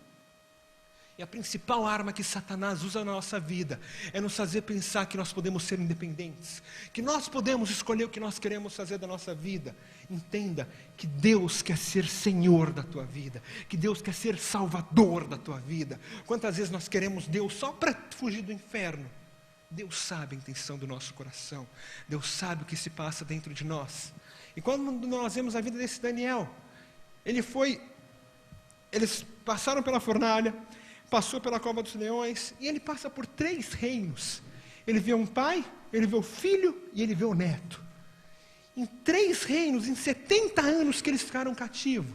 E a principal arma que Satanás usa na nossa vida é nos fazer pensar que nós podemos ser independentes, que nós podemos escolher o que nós queremos fazer da nossa vida. Entenda que Deus quer ser Senhor da tua vida, que Deus quer ser Salvador da tua vida. Quantas vezes nós queremos Deus só para fugir do inferno? Deus sabe a intenção do nosso coração, Deus sabe o que se passa dentro de nós. E quando nós vemos a vida desse Daniel, eles passaram pela fornalha, passou pela cova dos leões, e ele passa por 3 reinos. Ele vê um pai, ele vê o filho e ele vê o neto. Em 3 reinos, em 70 anos que eles ficaram cativos,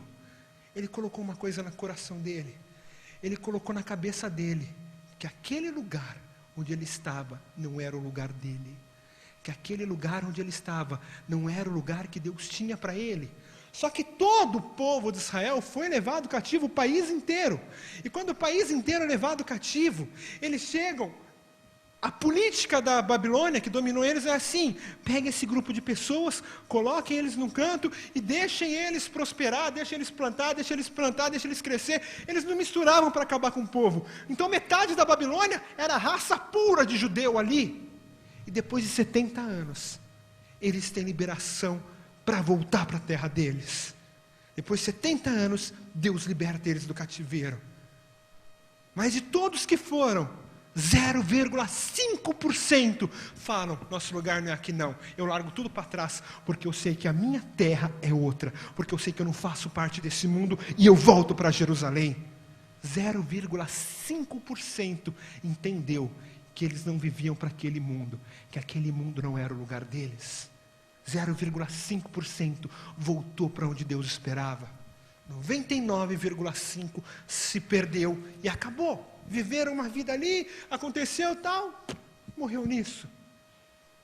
ele colocou uma coisa no coração dele. Ele colocou na cabeça dele, que aquele lugar onde ele estava não era o lugar dele. Que aquele lugar onde ele estava não era o lugar que Deus tinha para ele. Só que todo o povo de Israel foi levado cativo, o país inteiro. E quando o país inteiro é levado cativo, eles chegam, a política da Babilônia que dominou eles é assim, peguem esse grupo de pessoas, coloquem eles num canto e deixem eles prosperar, deixem eles plantar, deixem eles crescer. Eles não misturavam para acabar com o povo. Então metade da Babilônia era a raça pura de judeu ali. E depois de 70 anos, eles têm liberação para voltar para a terra deles. Depois de 70 anos, Deus liberta eles do cativeiro. Mas de todos que foram, 0,5% falam, nosso lugar não é aqui não, eu largo tudo para trás, porque eu sei que a minha terra é outra, porque eu sei que eu não faço parte desse mundo, e eu volto para Jerusalém. 0,5% entendeu que eles não viviam para aquele mundo, que aquele mundo não era o lugar deles. 0,5% voltou para onde Deus esperava. 99,5% se perdeu e acabou. Viveram uma vida ali, aconteceu tal, morreu nisso.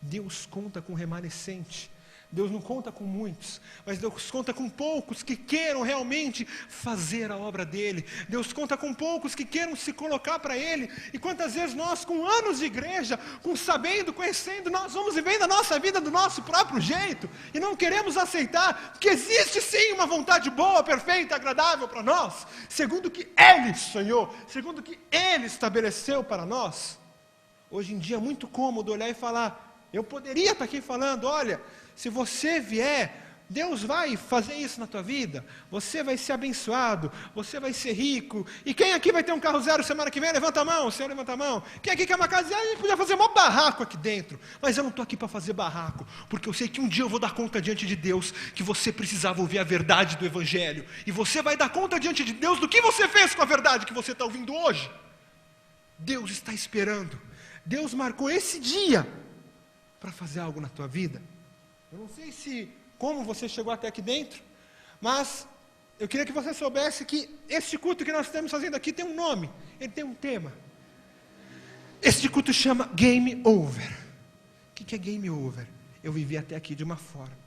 Deus conta com o remanescente. Deus não conta com muitos, mas Deus conta com poucos que queiram realmente fazer a obra dEle. Deus conta com poucos que queiram se colocar para Ele. E quantas vezes nós, com anos de igreja, sabendo, conhecendo, nós vamos vivendo a nossa vida do nosso próprio jeito e não queremos aceitar que existe sim uma vontade boa, perfeita, agradável para nós, segundo o que Ele sonhou, segundo o que Ele estabeleceu para nós. Hoje em dia é muito cômodo olhar e falar, eu poderia estar aqui falando, olha, se você vier, Deus vai fazer isso na tua vida, você vai ser abençoado, você vai ser rico, e quem aqui vai ter um carro zero semana que vem? Levanta a mão, o senhor levanta a mão. Quem aqui quer uma casa zero? A gente podia fazer um barraco aqui dentro, mas eu não estou aqui para fazer barraco, porque eu sei que um dia eu vou dar conta diante de Deus, que você precisava ouvir a verdade do Evangelho, e você vai dar conta diante de Deus do que você fez com a verdade que você está ouvindo hoje. Deus está esperando, Deus marcou esse dia para fazer algo na tua vida. Eu não sei como você chegou até aqui dentro, mas eu queria que você soubesse que este culto que nós estamos fazendo aqui tem um nome, ele tem um tema. Este culto chama Game Over. O que é Game Over? Eu vivi até aqui de uma forma,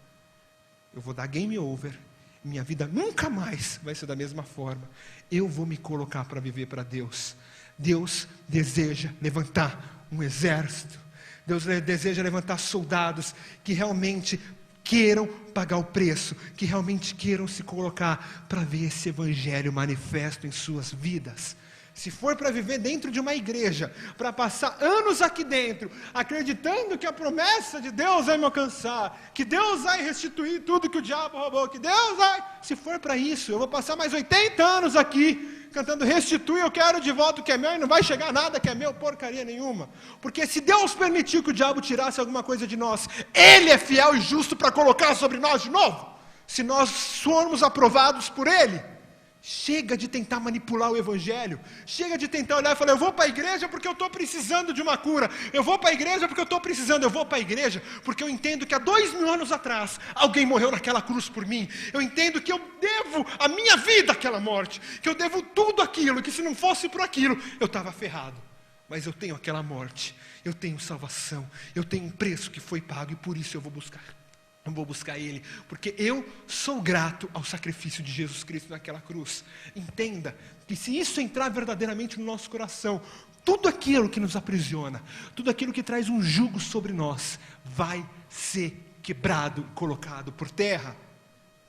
eu vou dar Game Over, minha vida nunca mais vai ser da mesma forma. Eu vou me colocar para viver para Deus. Deus deseja levantar um exército. Deus deseja levantar soldados que realmente queiram pagar o preço, que realmente queiram se colocar para ver esse Evangelho manifesto em suas vidas. Se for para viver dentro de uma igreja, para passar anos aqui dentro, acreditando que a promessa de Deus vai me alcançar, que Deus vai restituir tudo que o diabo roubou, que Deus vai... Se for para isso, eu vou passar mais 80 anos aqui, cantando restitui, eu quero de volta o que é meu, e não vai chegar nada que é meu, porcaria nenhuma. Porque se Deus permitiu que o diabo tirasse alguma coisa de nós, Ele é fiel e justo para colocar sobre nós de novo. Se nós formos aprovados por Ele. Chega de tentar manipular o Evangelho. Chega de tentar olhar e falar, eu vou para a igreja porque eu estou precisando de uma cura. Eu vou para a igreja porque eu estou precisando. Eu vou para a igreja porque eu entendo que há 2000 anos atrás, alguém morreu naquela cruz por mim. Eu entendo que eu devo a minha vida àquela morte. Que eu devo tudo aquilo, que se não fosse por aquilo, eu estava ferrado. Mas eu tenho aquela morte. Eu tenho salvação. Eu tenho um preço que foi pago e por isso eu vou buscar. Eu vou buscar Ele, porque eu sou grato ao sacrifício de Jesus Cristo naquela cruz. Entenda que se isso entrar verdadeiramente no nosso coração, tudo aquilo que nos aprisiona, tudo aquilo que traz um jugo sobre nós, vai ser quebrado e colocado por terra.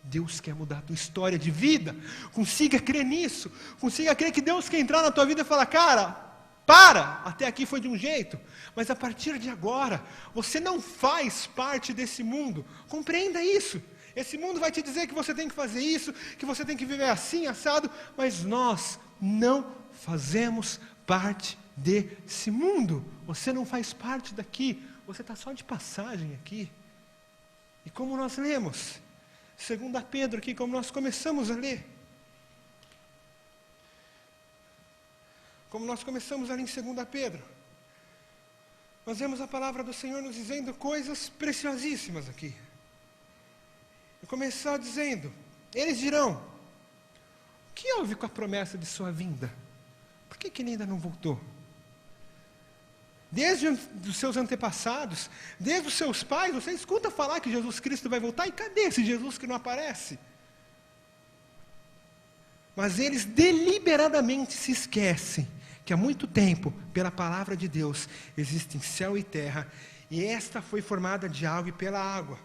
Deus quer mudar a tua história de vida. Consiga crer nisso. Consiga crer que Deus quer entrar na tua vida e falar, cara, para, até aqui foi de um jeito, mas a partir de agora, você não faz parte desse mundo. Compreenda isso. Esse mundo vai te dizer que você tem que fazer isso, que você tem que viver assim, assado, mas nós não fazemos parte desse mundo. Você não faz parte daqui, você está só de passagem aqui. E como nós lemos, 2 Pedro aqui, como nós começamos a ler, como nós começamos ali em 2 Pedro, nós vemos a palavra do Senhor nos dizendo coisas preciosíssimas aqui. Eu começar dizendo, eles dirão, o que houve com a promessa de sua vinda? Por que ele ainda não voltou? Desde os seus antepassados, desde os seus pais, você escuta falar que Jesus Cristo vai voltar, e cadê esse Jesus que não aparece? Mas eles deliberadamente se esquecem que há muito tempo, pela palavra de Deus, existem céu e terra, e esta foi formada de água e pela água.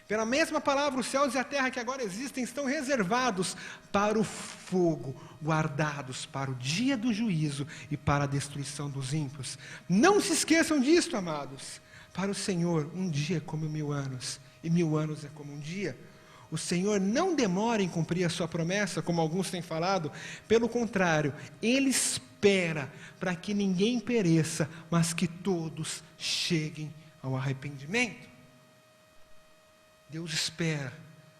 Pela mesma palavra, os céus e a terra que agora existem estão reservados para o fogo, guardados para o dia do juízo e para a destruição dos ímpios. Não se esqueçam disto, amados. Para o Senhor, um dia é como 1000 anos, e 1000 anos é como um dia. O Senhor não demora em cumprir a sua promessa, como alguns têm falado. Pelo contrário, Ele espera para que ninguém pereça, mas que todos cheguem ao arrependimento. Deus espera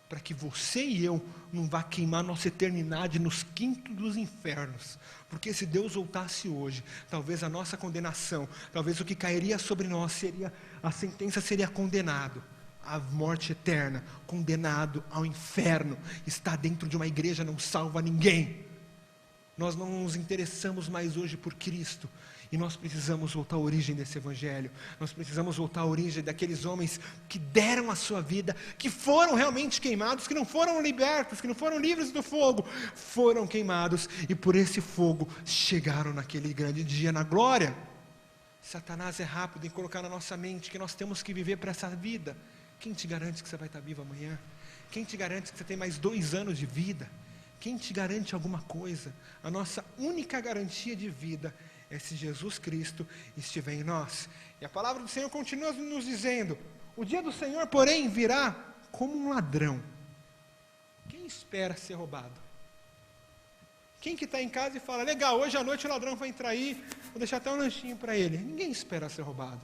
para que você e eu não vá queimar nossa eternidade nos quintos dos infernos. Porque se Deus voltasse hoje, talvez a nossa condenação, talvez o que cairia sobre nós seria, a sentença seria condenado à morte eterna, condenado ao inferno. Está dentro de uma igreja não salva ninguém. Nós não nos interessamos mais hoje por Cristo. E nós precisamos voltar à origem desse evangelho. Nós precisamos voltar à origem daqueles homens que deram a sua vida, que foram realmente queimados, que não foram libertos, que não foram livres do fogo, foram queimados e por esse fogo chegaram naquele grande dia na glória. Satanás é rápido em colocar na nossa mente que nós temos que viver para essa vida. Quem te garante que você vai estar vivo amanhã? Quem te garante que você tem mais 2 anos de vida? Quem te garante alguma coisa? A nossa única garantia de vida é se Jesus Cristo estiver em nós. E a palavra do Senhor continua nos dizendo: o dia do Senhor, porém, virá como um ladrão. Quem espera ser roubado? Quem que está em casa e fala, legal, hoje à noite o ladrão vai entrar aí, vou deixar até um lanchinho para ele. Ninguém espera ser roubado.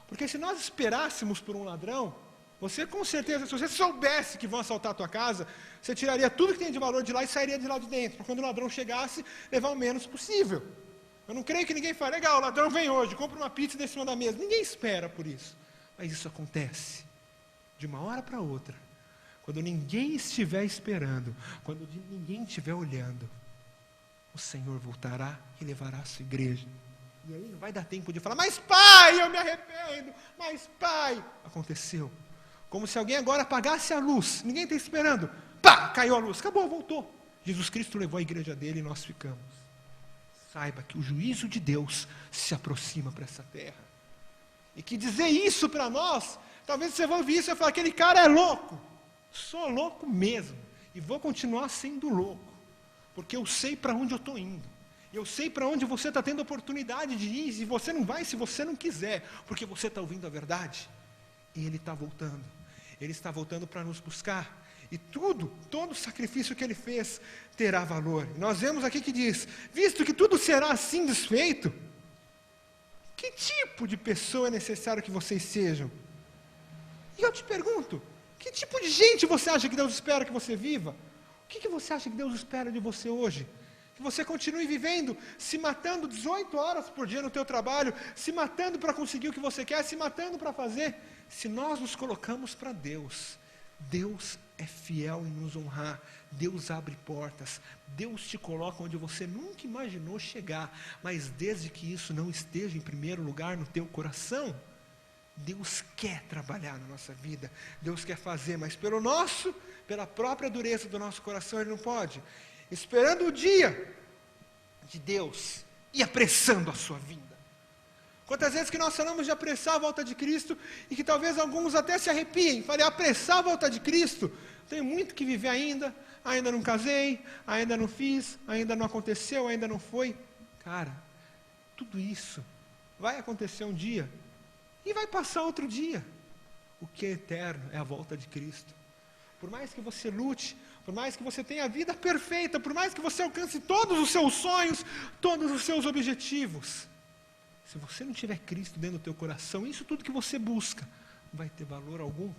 Porque se nós esperássemos por um ladrão, você com certeza, se você soubesse que vão assaltar a tua casa, você tiraria tudo que tem de valor de lá e sairia de lá de dentro, para quando o ladrão chegasse, levar o menos possível. Eu não creio que ninguém fale, legal, o ladrão vem hoje, compra uma pizza e deixa em cima da mesa. Ninguém espera por isso. Mas isso acontece de uma hora para outra. Quando ninguém estiver esperando, quando ninguém estiver olhando, o Senhor voltará e levará a sua igreja. E aí não vai dar tempo de falar, mas pai, eu me arrependo, mas pai. Aconteceu. Como se alguém agora apagasse a luz, ninguém está esperando. Pá, caiu a luz, acabou, voltou. Jesus Cristo levou a igreja dele e nós ficamos. Saiba que o juízo de Deus se aproxima para essa terra. E que dizer isso para nós, talvez você vai ouvir isso e vai falar, aquele cara é louco. Sou louco mesmo. E vou continuar sendo louco. Porque eu sei para onde eu estou indo. Eu sei para onde você está tendo oportunidade de ir. E você não vai se você não quiser. Porque você está ouvindo a verdade. E Ele está voltando. Ele está voltando para nos buscar. E todo o sacrifício que Ele fez terá valor. E nós vemos aqui que diz, visto que tudo será assim desfeito, que tipo de pessoa é necessário que vocês sejam? E eu te pergunto, que tipo de gente você acha que Deus espera que você viva? O que você acha que Deus espera de você hoje? Que você continue vivendo, se matando 18 horas por dia no teu trabalho, se matando para conseguir o que você quer, se matando para fazer. Se nós nos colocamos para Deus, Deus é fiel em nos honrar, Deus abre portas, Deus te coloca onde você nunca imaginou chegar, mas desde que isso não esteja em primeiro lugar no teu coração, Deus quer trabalhar na nossa vida, Deus quer fazer, mas pela própria dureza do nosso coração Ele não pode, esperando o dia de Deus e apressando a sua vinda. Quantas vezes que nós falamos de apressar a volta de Cristo e que talvez alguns até se arrepiem, falei, apressar a volta de Cristo, tenho muito que viver ainda não casei, ainda não fiz, ainda não aconteceu, ainda não foi. Cara, tudo isso vai acontecer um dia e vai passar outro dia. O que é eterno é a volta de Cristo. Por mais que você lute, por mais que você tenha a vida perfeita, por mais que você alcance todos os seus sonhos, todos os seus objetivos, se você não tiver Cristo dentro do teu coração, isso tudo que você busca, não vai ter valor algum.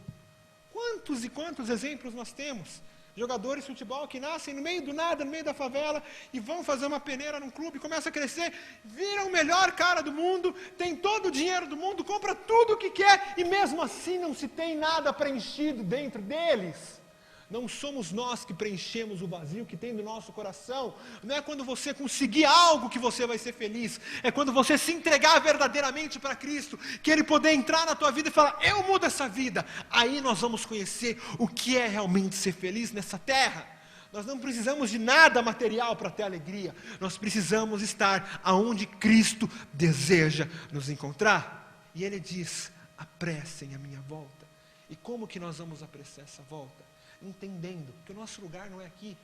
Quantos e quantos exemplos nós temos? Jogadores de futebol que nascem no meio do nada, no meio da favela, e vão fazer uma peneira num clube, começam a crescer, viram o melhor cara do mundo, tem todo o dinheiro do mundo, compra tudo o que quer, e mesmo assim não se tem nada preenchido dentro deles. Não somos nós que preenchemos o vazio que tem no nosso coração. Não é quando você conseguir algo que você vai ser feliz. É quando você se entregar verdadeiramente para Cristo, que Ele poder entrar na tua vida e falar, eu mudo essa vida. Aí nós vamos conhecer o que é realmente ser feliz nessa terra. Nós não precisamos de nada material para ter alegria. Nós precisamos estar aonde Cristo deseja nos encontrar. E Ele diz, apressem a minha volta. E como que nós vamos apressar essa volta? Entendendo que o nosso lugar não é aqui.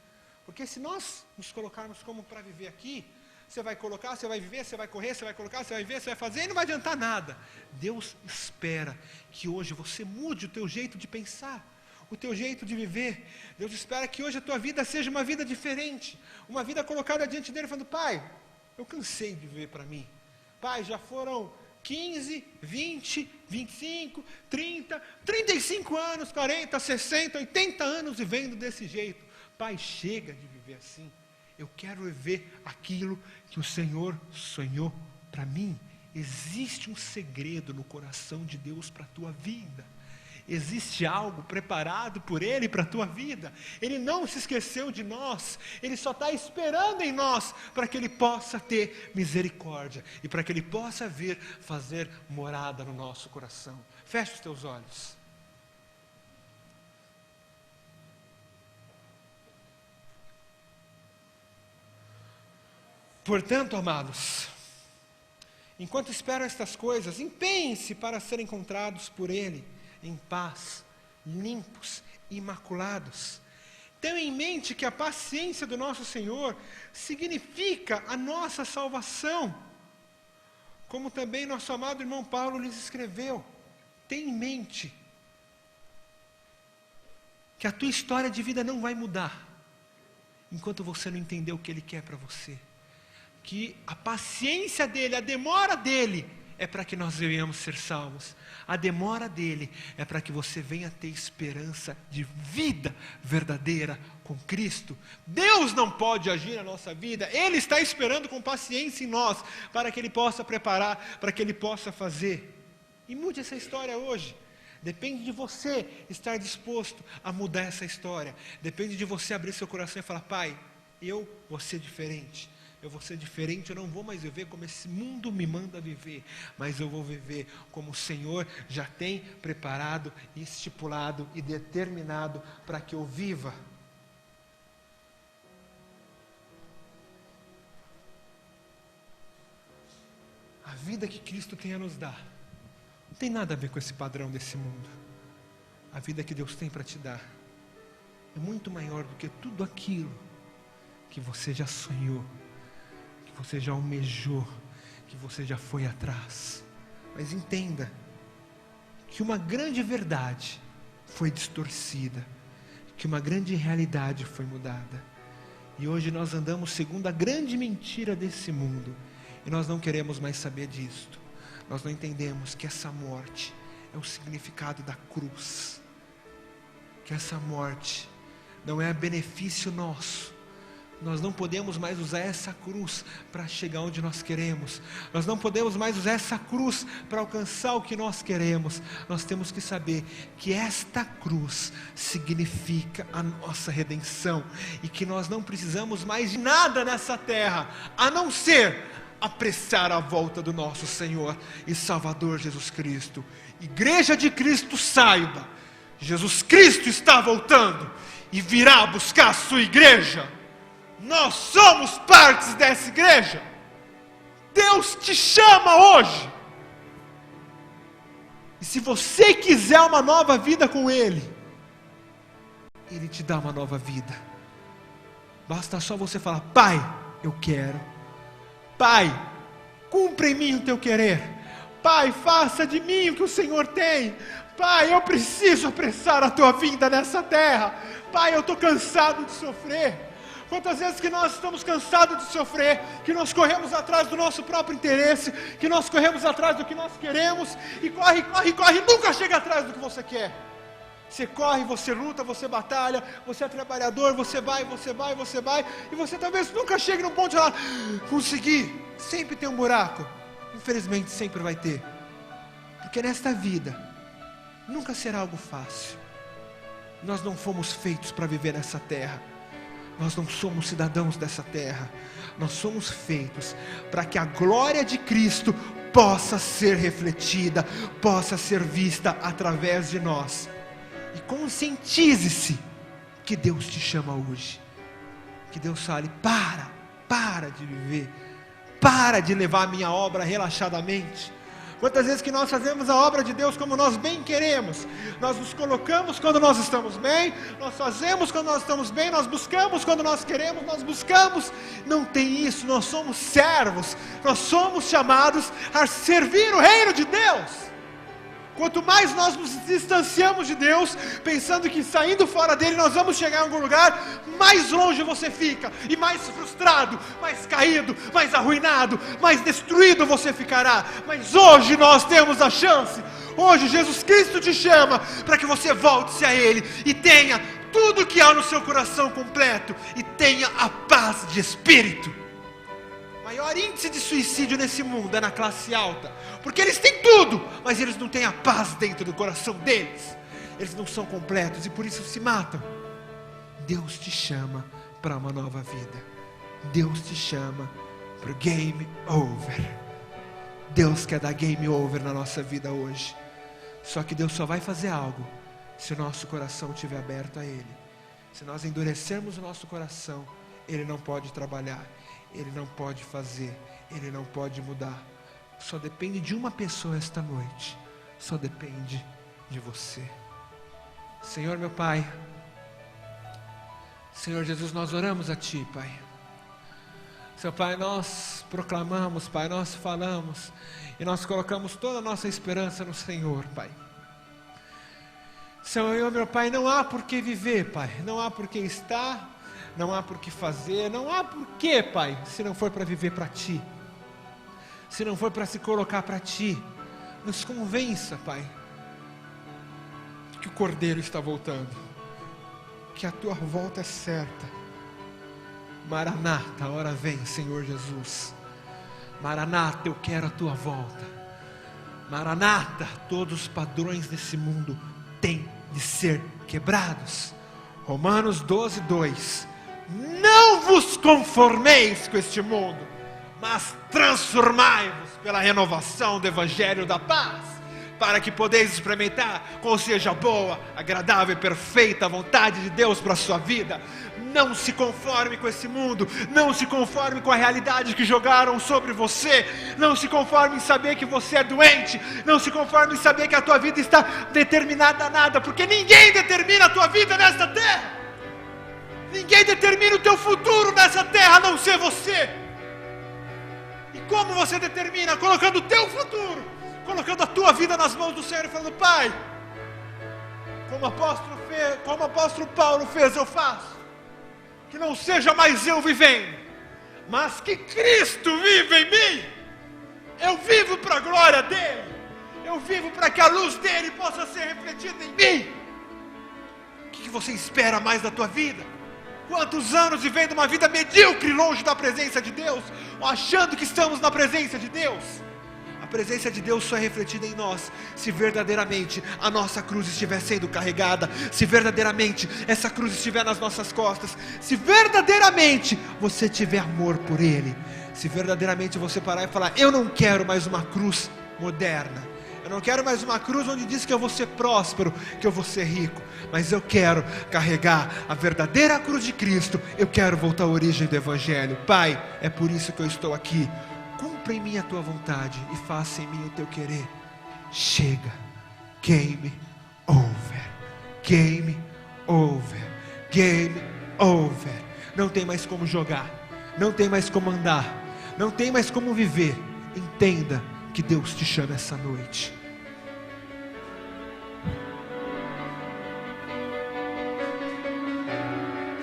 Porque se nós nos colocarmos como para viver aqui, você vai colocar, você vai viver, você vai correr, você vai colocar, você vai viver, você vai fazer, e não vai adiantar nada. Deus espera que hoje você mude o teu jeito de pensar, o teu jeito de viver. Deus espera que hoje a tua vida seja uma vida diferente, uma vida colocada diante dele, falando, pai, eu cansei de viver para mim. Pai, já foram 15, 20, 25, 30, 35 anos, 40, 60, 80 anos vivendo desse jeito. Pai, chega de viver assim. Eu quero viver aquilo que o Senhor sonhou para mim. Existe um segredo no coração de Deus para a tua vida. Existe algo preparado por Ele para a tua vida. Ele não se esqueceu de nós. Ele só está esperando em nós para que Ele possa ter misericórdia e para que Ele possa vir fazer morada no nosso coração. Feche os teus olhos. Portanto, amados, enquanto esperam estas coisas, empenhem-se para serem encontrados por Ele em paz, limpos, imaculados. Tenham em mente que a paciência do nosso Senhor significa a nossa salvação, como também nosso amado irmão Paulo lhes escreveu. Tenha em mente que a tua história de vida não vai mudar enquanto você não entender o que Ele quer para você. Que a paciência dEle, a demora dEle, é para que nós venhamos ser salvos. A demora dEle é para que você venha ter esperança de vida verdadeira com Cristo. Deus não pode agir na nossa vida, Ele está esperando com paciência em nós, para que Ele possa preparar, para que Ele possa fazer. E mude essa história hoje. Depende de você estar disposto a mudar essa história. Depende de você abrir seu coração e falar: Pai, eu vou ser diferente. Eu vou ser diferente, eu não vou mais viver como esse mundo me manda viver, mas eu vou viver como o Senhor já tem preparado, estipulado e determinado para que eu viva. A vida que Cristo tem a nos dar não tem nada a ver com esse padrão desse mundo. A vida que Deus tem para te dar é muito maior do que tudo aquilo que você já sonhou, que você já almejou, que você já foi atrás. Mas entenda que uma grande verdade foi distorcida, que uma grande realidade foi mudada. E hoje nós andamos segundo a grande mentira desse mundo, e nós não queremos mais saber disto. Nós não entendemos que essa morte é o significado da cruz, que essa morte não é benefício nosso. Nós não podemos mais usar essa cruz para chegar onde nós queremos. Nós não podemos mais usar essa cruz para alcançar o que nós queremos. Nós temos que saber que esta cruz significa a nossa redenção. E que nós não precisamos mais de nada nessa terra, a não ser apressar a volta do nosso Senhor e Salvador Jesus Cristo. Igreja de Cristo, saiba, Jesus Cristo está voltando e virá buscar a sua igreja. Nós somos partes dessa igreja. Deus te chama hoje. E se você quiser uma nova vida com Ele, Ele te dá uma nova vida. Basta só você falar: Pai, eu quero. Pai, cumpra em mim o teu querer. Pai, faça de mim o que o Senhor tem. Pai, eu preciso apressar a tua vinda nessa terra. Pai, eu estou cansado de sofrer. Quantas vezes que nós estamos cansados de sofrer, que nós corremos atrás do nosso próprio interesse, que nós corremos atrás do que nós queremos, e corre, e nunca chega atrás do que você quer. Você corre, você luta, você batalha, você é trabalhador, você vai, e você talvez nunca chegue no ponto de falar: consegui. Sempre tem um buraco, infelizmente sempre vai ter, porque nesta vida nunca será algo fácil. Nós não fomos feitos para viver nessa terra. Nós não somos cidadãos dessa terra. Nós somos feitos para que a glória de Cristo possa ser refletida, possa ser vista através de nós. E conscientize-se que Deus te chama hoje. Que Deus fale: para de viver, para de levar a minha obra relaxadamente. Quantas vezes que nós fazemos a obra de Deus como nós bem queremos. Nós nos colocamos quando nós estamos bem, nós fazemos quando nós estamos bem, nós buscamos quando nós queremos, nós buscamos. Não tem isso, nós somos servos, nós somos chamados a servir o reino de Deus. Quanto mais nós nos distanciamos de Deus, pensando que saindo fora dele nós vamos chegar em algum lugar, mais longe você fica, e mais frustrado, mais caído, mais arruinado, mais destruído você ficará. Mas hoje nós temos a chance. Hoje Jesus Cristo te chama para que você volte-se a Ele e tenha tudo que há no seu coração completo, e tenha a paz de espírito. maior índice de suicídio nesse mundo é na classe alta, porque eles têm tudo, mas eles não têm a paz dentro do coração deles, eles não são completos e por isso se matam. Deus te chama para uma nova vida, Deus te chama para o game over. Deus quer dar game over na nossa vida hoje, só que Deus só vai fazer algo se o nosso coração estiver aberto a Ele. Se nós endurecermos o nosso coração, Ele não pode trabalhar, Ele não pode fazer, Ele não pode mudar. Só depende de uma pessoa esta noite, só depende de você. Senhor meu Pai, Senhor Jesus, nós oramos a Ti, Pai. Seu Pai, nós proclamamos, Pai, nós falamos e nós colocamos toda a nossa esperança no Senhor, Pai. Senhor meu Pai, não há por que viver, Pai, não há por que estar, não há por que fazer, não há por que, Pai, se não for para viver para Ti, se não for para se colocar para Ti. Nos convença, Pai, que o Cordeiro está voltando, que a Tua volta é certa. Maranata, a hora vem, Senhor Jesus. Maranata, eu quero a Tua volta. Maranata, todos os padrões desse mundo têm de ser quebrados. Romanos 12:2. Não vos conformeis com este mundo, mas transformai-vos pela renovação do Evangelho da paz, para que podeis experimentar qual seja a boa, agradável e perfeita vontade de Deus para a sua vida. Não se conforme com esse mundo, não se conforme com a realidade que jogaram sobre você, não se conforme em saber que você é doente, não se conforme em saber que a tua vida está determinada a nada, porque ninguém determina a tua vida nesta terra, ninguém determina o teu futuro nessa terra a não ser você. E como você determina? Colocando o teu futuro, colocando a tua vida nas mãos do Senhor e falando: Pai, como o apóstolo Paulo fez, eu faço. Que não seja mais eu vivendo, mas que Cristo vive em mim. Eu vivo para a glória dEle, eu vivo para que a luz dEle possa ser refletida em mim. O que você espera mais da tua vida? Quantos anos vivendo uma vida medíocre longe da presença de Deus, ou achando que estamos na presença de Deus? A presença de Deus só é refletida em nós se verdadeiramente a nossa cruz estiver sendo carregada, se verdadeiramente essa cruz estiver nas nossas costas, se verdadeiramente você tiver amor por Ele, se verdadeiramente você parar e falar: eu não quero mais uma cruz moderna, eu não quero mais uma cruz onde diz que eu vou ser próspero, que eu vou ser rico, mas eu quero carregar a verdadeira cruz de Cristo, eu quero voltar à origem do Evangelho. Pai, é por isso que eu estou aqui. Cumpra em mim a tua vontade e faça em mim o teu querer. Chega, game over, game over, game over. Não tem mais como jogar, não tem mais como andar, não tem mais como viver. Entenda que Deus te chama essa noite.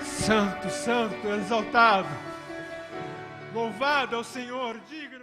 Santo, santo, exaltado, louvado é o Senhor, diga.